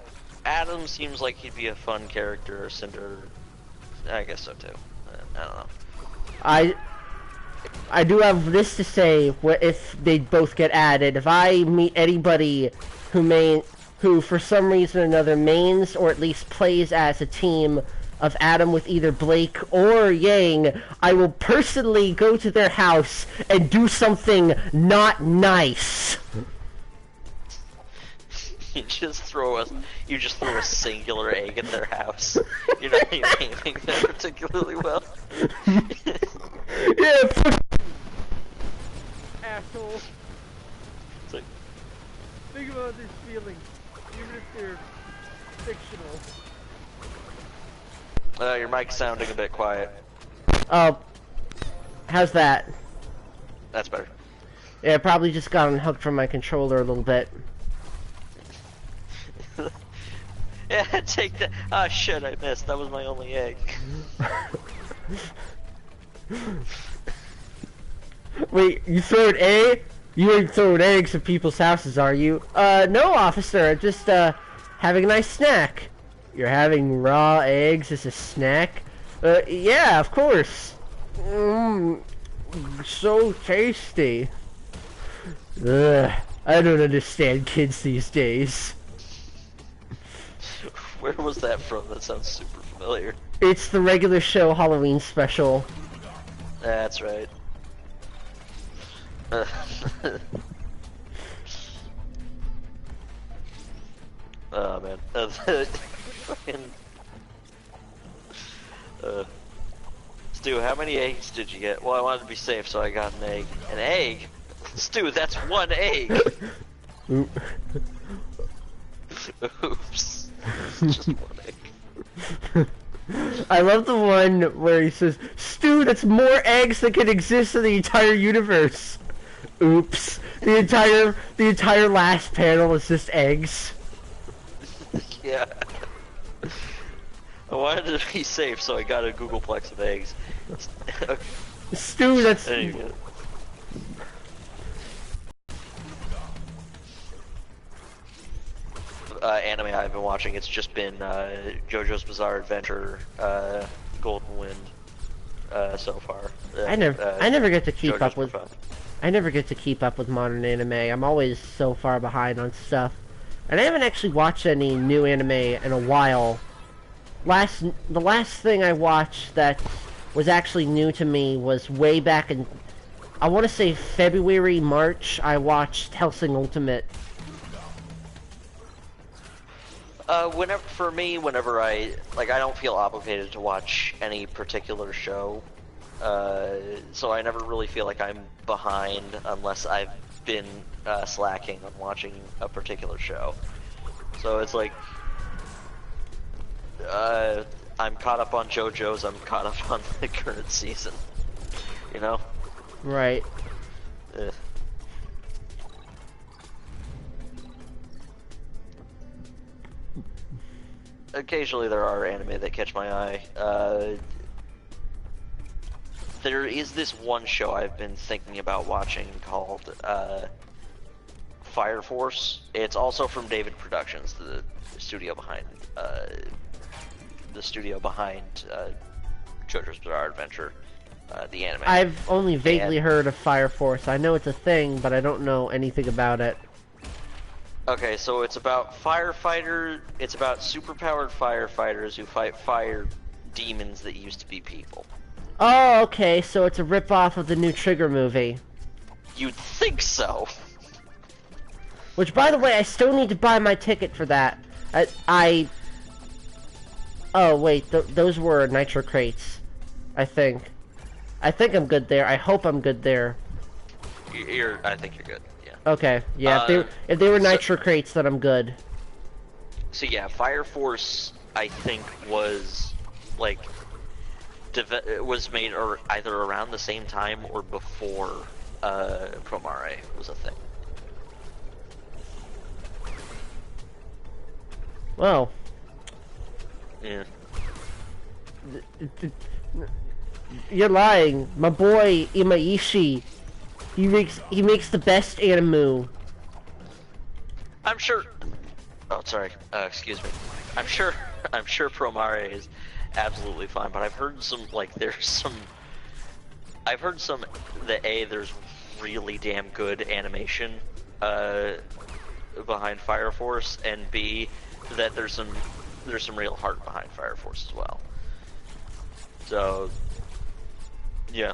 Adam seems like he'd be a fun character. Cinder, I guess so too. I don't know. I do have this to say. If they both get added, if I meet anybody who for some reason or another mains or at least plays as a team of Adam with either Blake or Yang, I will personally go to their house and do something not nice. You just throw a singular egg in their house. You're not even aiming them particularly well. Yeah, asshole. It's like, Think about these feelings, even if they're fictional. your mic's sounding a bit quiet. Oh, how's that? That's better. Yeah, I probably just got unhooked from my controller a little bit. Yeah, take that. Ah, shit, I missed. That was my only egg. Wait, you throwing egg? You ain't throwing eggs at people's houses, are you? No, officer. Just, having a nice snack. You're having raw eggs as a snack? Yeah, of course. So tasty. Ugh, I don't understand kids these days. Where was that from? That sounds super familiar. It's the regular show Halloween special. That's right. Oh man. Stu, how many eggs did you get? Well, I wanted to be safe, so I got an egg. An egg? Stu, that's one egg! Oops. Just one egg. I love the one where he says, Stu, that's more eggs that can exist in the entire universe. Oops. The entire last panel is just eggs. Yeah. I wanted to be safe, so I got a Googleplex of eggs. Stu, that's... Anyway. Anime I've been watching, it's just been JoJo's Bizarre Adventure, Golden Wind, so far. I never get to keep JoJo's up with... fun. I never get to keep up with modern anime. I'm always so far behind on stuff. And I haven't actually watched any new anime in a while. The last thing I watched that was actually new to me was way back in, I want to say February, March, I watched Hellsing Ultimate. Whenever I don't feel obligated to watch any particular show, so I never really feel like I'm behind unless I've been slacking on watching a particular show. So it's like, I'm caught up on JoJo's, I'm caught up on the current season, you know? Right. Occasionally there are anime that catch my eye. There is this one show I've been thinking about watching called Fire Force. It's also from David Productions, the studio behind JoJo's Bizarre Adventure, the anime. I've only vaguely heard of Fire Force. I know it's a thing, but I don't know anything about it. Okay, so it's about it's about superpowered firefighters who fight fire demons that used to be people. Oh, okay, so it's a ripoff of the new Trigger movie. You'd think so. Which, by the way, I still need to buy my ticket for that. Oh, wait, those were Nitro Crates, I think. I think I'm good there. I hope I'm good there. I think you're good, yeah. Okay, yeah, if they were Nitro Crates, then I'm good. So yeah, Fire Force, I think, was, like, was made either around the same time or before Promare was a thing. Well. Yeah. You're lying. My boy Imaishi, he makes the best anime. I'm sure. Oh, sorry. Excuse me. I'm sure Promare is absolutely fine, but I've heard some that there's really damn good animation behind Fire Force, and B, that there's some real heart behind Fire Force as well. So, yeah.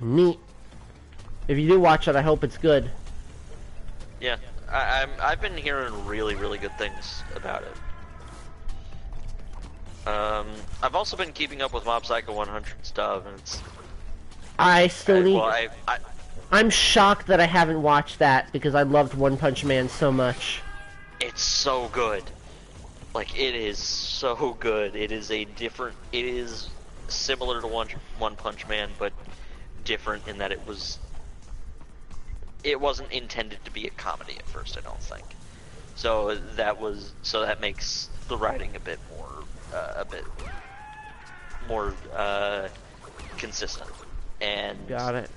Neat. If you do watch it, I hope it's good. Yeah, I've been hearing really, really good things about it. I've also been keeping up with Mob Psycho 100 stuff, and it's... I still need... Well, I'm shocked that I haven't watched that, because I loved One Punch Man so much. It's so good. Like, it is so good. It is similar to One Punch Man, but different in that it wasn't intended to be a comedy at first, I don't think. So that makes the writing a bit more consistent. And got it.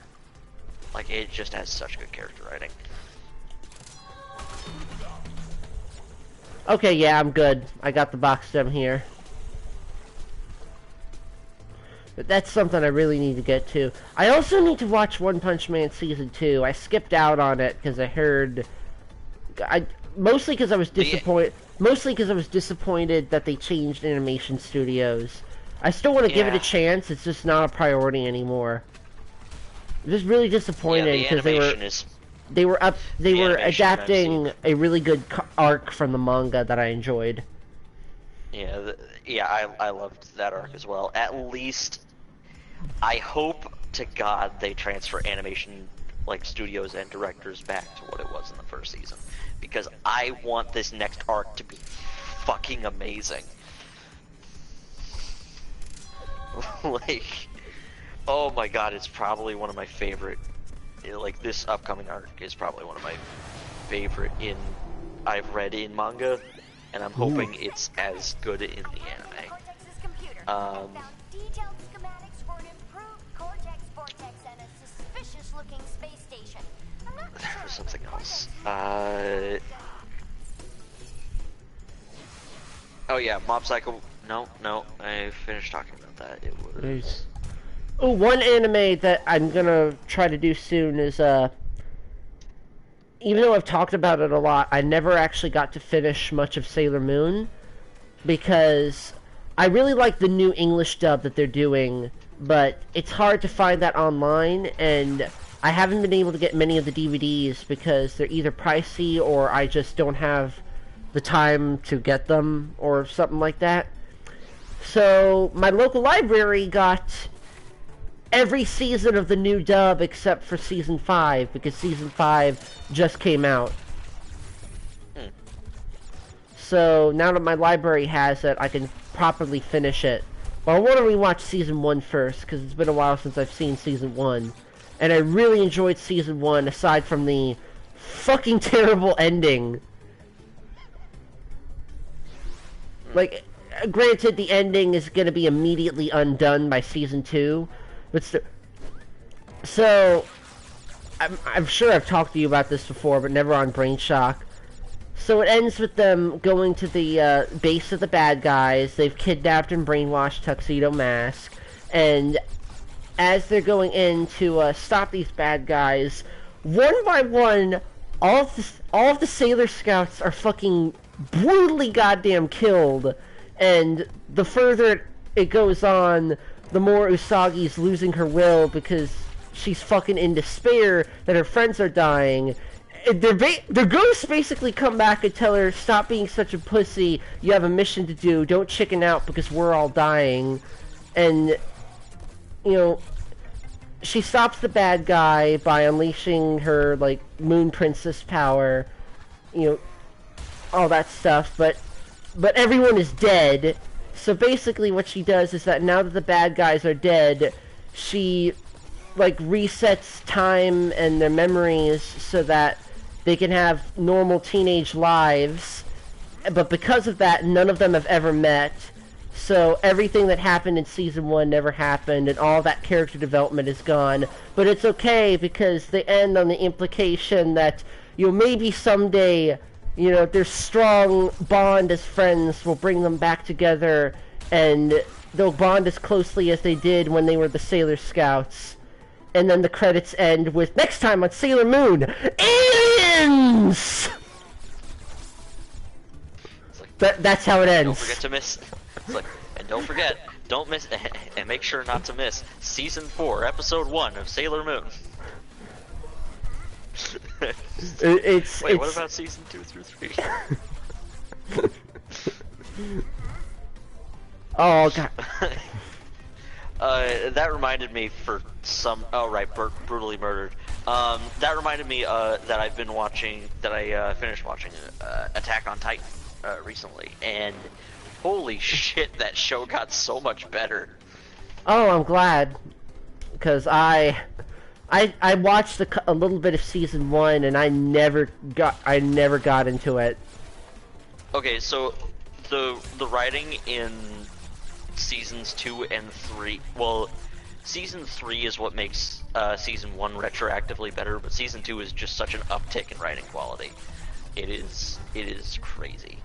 Like, it just has such good character writing. Okay, yeah, I'm good. I got the box gem here. But that's something I really need to get to. I also need to watch One Punch Man Season 2. I skipped out on it because I heard... mostly because I was disappointed. Mostly because I was disappointed that they changed animation studios. I still want to give it a chance. It's just not a priority anymore. I'm just really disappointed because they were adapting a really good arc from the manga that I enjoyed. Yeah, I loved that arc as well. At least, I hope to God they transfer animation studios and directors back to what it was in the first season, because I want this next arc to be fucking amazing. Oh my god, it's probably one of my favorite. This upcoming arc is probably one of my favorite I've read in manga, and I'm hoping it's as good in the anime. There was something else. Oh yeah, Mob Psycho. No, I finished talking about that. It was. Oh, one anime that I'm gonna try to do soon is even though I've talked about it a lot, I never actually got to finish much of Sailor Moon, because I really like the new English dub that they're doing, but it's hard to find that online, and I haven't been able to get many of the DVDs because they're either pricey or I just don't have the time to get them or something like that. So my local library got every season of the new dub except for season 5, because season 5 just came out. So now that my library has it, I can properly finish it. But I want to rewatch season 1 first, because it's been a while since I've seen season 1. And I really enjoyed season 1, aside from the fucking terrible ending. Granted, the ending is going to be immediately undone by season 2. But so, I'm sure I've talked to you about this before, but never on Brainshock. So it ends with them going to the base of the bad guys. They've kidnapped and brainwashed Tuxedo Mask, and as they're going in to stop these bad guys, one by one, all of the Sailor Scouts are fucking brutally goddamn killed. And the further it goes on, the more Usagi's losing her will because she's fucking in despair that her friends are dying. Their ghosts basically come back and tell her, stop being such a pussy, you have a mission to do, don't chicken out because we're all dying. And, she stops the bad guy by unleashing her, Moon Princess power, all that stuff, but everyone is dead. So basically what she does is that now that the bad guys are dead, she resets time and their memories so that they can have normal teenage lives. But because of that, none of them have ever met. So everything that happened in season 1 never happened, and all that character development is gone. But it's okay because they end on the implication that maybe someday, their strong bond as friends will bring them back together, and they'll bond as closely as they did when they were the Sailor Scouts. And then the credits end with, next time on Sailor Moon, aliens! That's how it ends. Don't forget to miss. And don't forget, don't miss, and make sure not to miss Season 4, Episode 1 of Sailor Moon. What about Season 2 through 3? Oh, God. That reminded me Brutally Murdered. That reminded me that I finished watching Attack on Titan recently, and holy shit, that show got so much better. Oh, I'm glad, because I watched a little bit of season 1, and I never got into it. Okay, so the writing in seasons 2 and 3, well, season 3 is what makes season 1 retroactively better, but season 2 is just such an uptick in writing quality. It is crazy.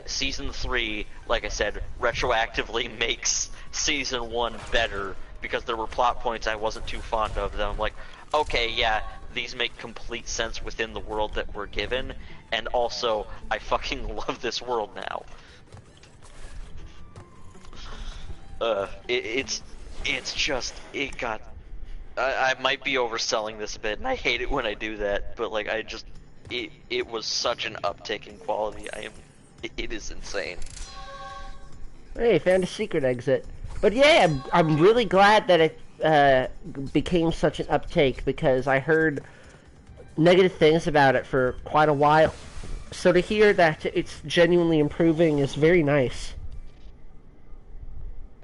Season 3, like I said, retroactively makes season 1 better because there were plot points I wasn't too fond of. That I'm like, okay, yeah, these make complete sense within the world that we're given, and also, I fucking love this world now. I might be overselling this a bit, and I hate it when I do that, but like, it was such an uptick in quality. It is insane. Hey, found a secret exit. But yeah, I'm really glad that it became such an uptake, because I heard negative things about it for quite a while. So to hear that it's genuinely improving is very nice.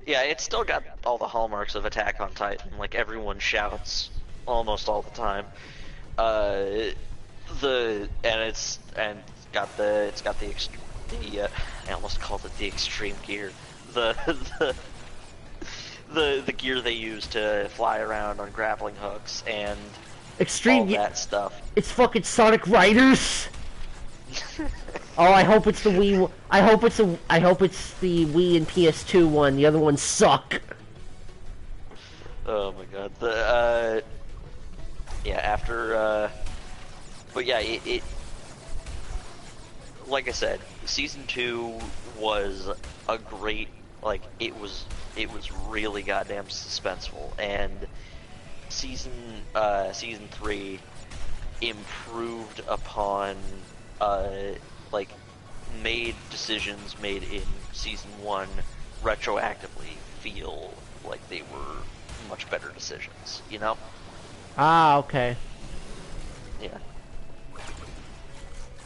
Yeah, it's still got all the hallmarks of Attack on Titan. Like, everyone shouts almost all the time. It's got the I almost called it the extreme gear. The gear they use to fly around on grappling hooks and extreme all that stuff. It's fucking Sonic Riders. Oh, I hope it's the Wii. I hope it's the Wii and PS2 one. The other ones suck. Oh my god. But yeah, it like I said, season 2 was a great, like, it was really goddamn suspenseful, and season 3 improved upon like, made decisions made in season 1 retroactively feel like they were much better decisions, you know? Ah, okay. Yeah.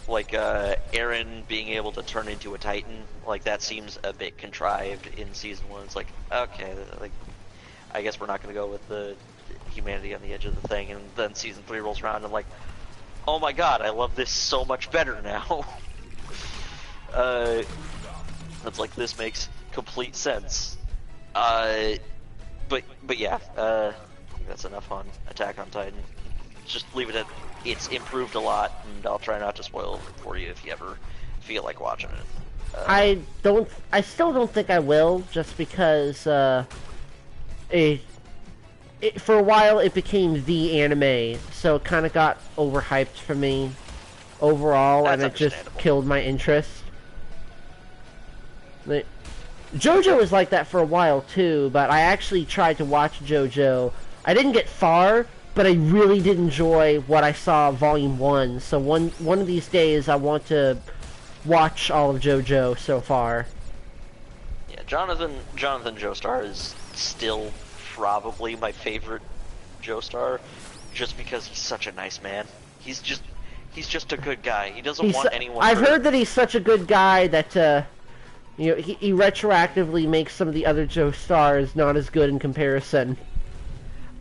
Like, Eren being able to turn into a Titan, like, that seems a bit contrived in season 1. It's like, okay, like, I guess we're not gonna go with the humanity on the edge of the thing, and then season 3 rolls around, and I'm like, oh my god, I love this so much better now. It's like, this makes complete sense. But yeah, I think that's enough on Attack on Titan. Just leave it at, it's improved a lot, and I'll try not to spoil it for you if you ever feel like watching it. I still don't think I will, just because, for a while it became the anime, so it kind of got overhyped for me overall, and it just killed my interest. JoJo was like that for a while too, but I actually tried to watch JoJo. I didn't get far, but I really did enjoy what I saw Volume 1, so one of these days I want to watch all of JoJo so far. Yeah, Jonathan Joestar is still probably my favorite Joestar, just because he's such a nice man. He's just a good guy. He doesn't want anyone I've hurt. heard that he's such a good guy that, he retroactively makes some of the other Joestars not as good in comparison.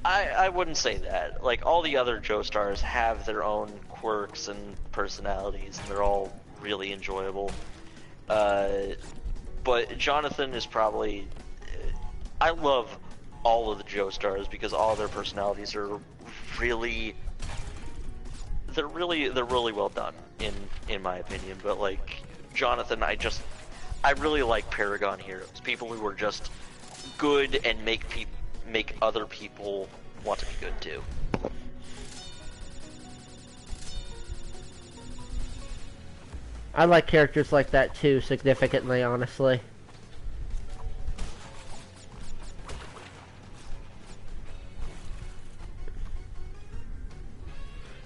I wouldn't say that. Like, all the other Joestars have their own quirks and personalities, and they're all really enjoyable. But Jonathan is probably... I love all of the Joestars because all their personalities are really... they're really well done in my opinion. But like Jonathan, I really like Paragon heroes, people who are just good and make other people want to be good too. I like characters like that too, significantly, honestly.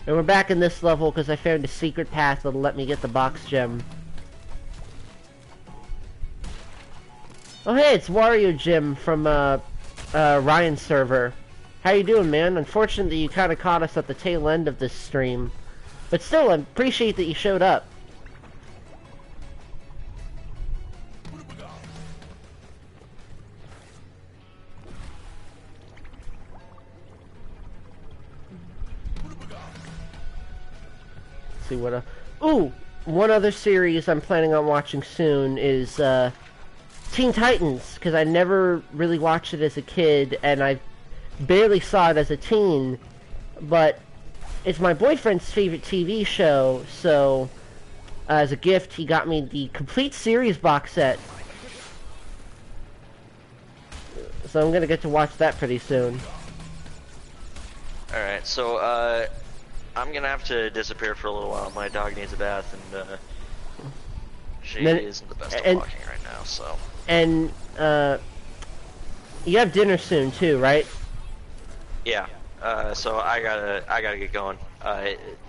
And we're back in this level because I found a secret path that'll let me get the box gem. Oh hey, it's Wario Jim from Ryan's server. How you doing, man? Unfortunately, you kind of caught us at the tail end of this stream. But still, I appreciate that you showed up. See what ooh, one other series I'm planning on watching soon is Teen Titans, because I never really watched it as a kid and I barely saw it as a teen, but it's my boyfriend's favorite TV show, so as a gift he got me the complete series box set, so I'm gonna get to watch that pretty soon. Alright, so I'm gonna have to disappear for a little while. My dog needs a bath, and she isn't the best at walking right now. So. And you have dinner soon too, right? Yeah. So I gotta get going.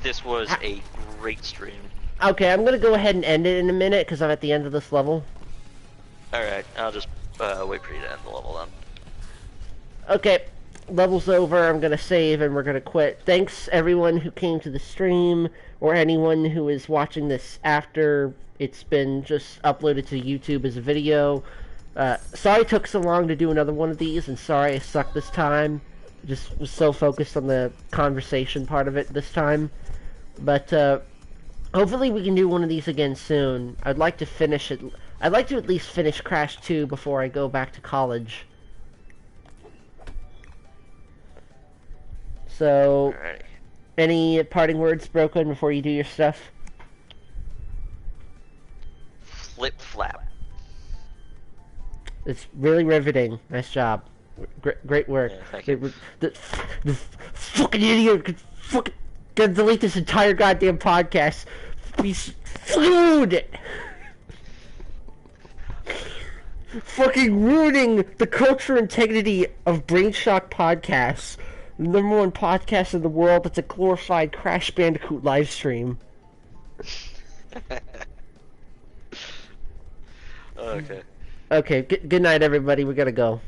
This was a great stream. Okay, I'm gonna go ahead and end it in a minute because I'm at the end of this level. All right, I'll just wait for you to end the level then. Okay. Level's over, I'm gonna save and we're gonna quit. Thanks everyone who came to the stream, or anyone who is watching this after it's been just uploaded to YouTube as a video. Sorry it took so long to do another one of these, and sorry I sucked this time. Just was so focused on the conversation part of it this time. But hopefully we can do one of these again soon. I'd like to finish it. I'd like to at least finish Crash 2 before I go back to college. So, Alrighty. Any parting words, Broken, before you do your stuff? Flip flap. It's really riveting. Nice job. Great work. Yeah, thank you. The fucking idiot could fucking gonna delete this entire goddamn podcast. He's ruined it. Fucking ruining the culture integrity of Brainshock podcasts. The #1 podcast in the world that's a glorified Crash Bandicoot live stream. Okay. Okay, good night everybody, we gotta go.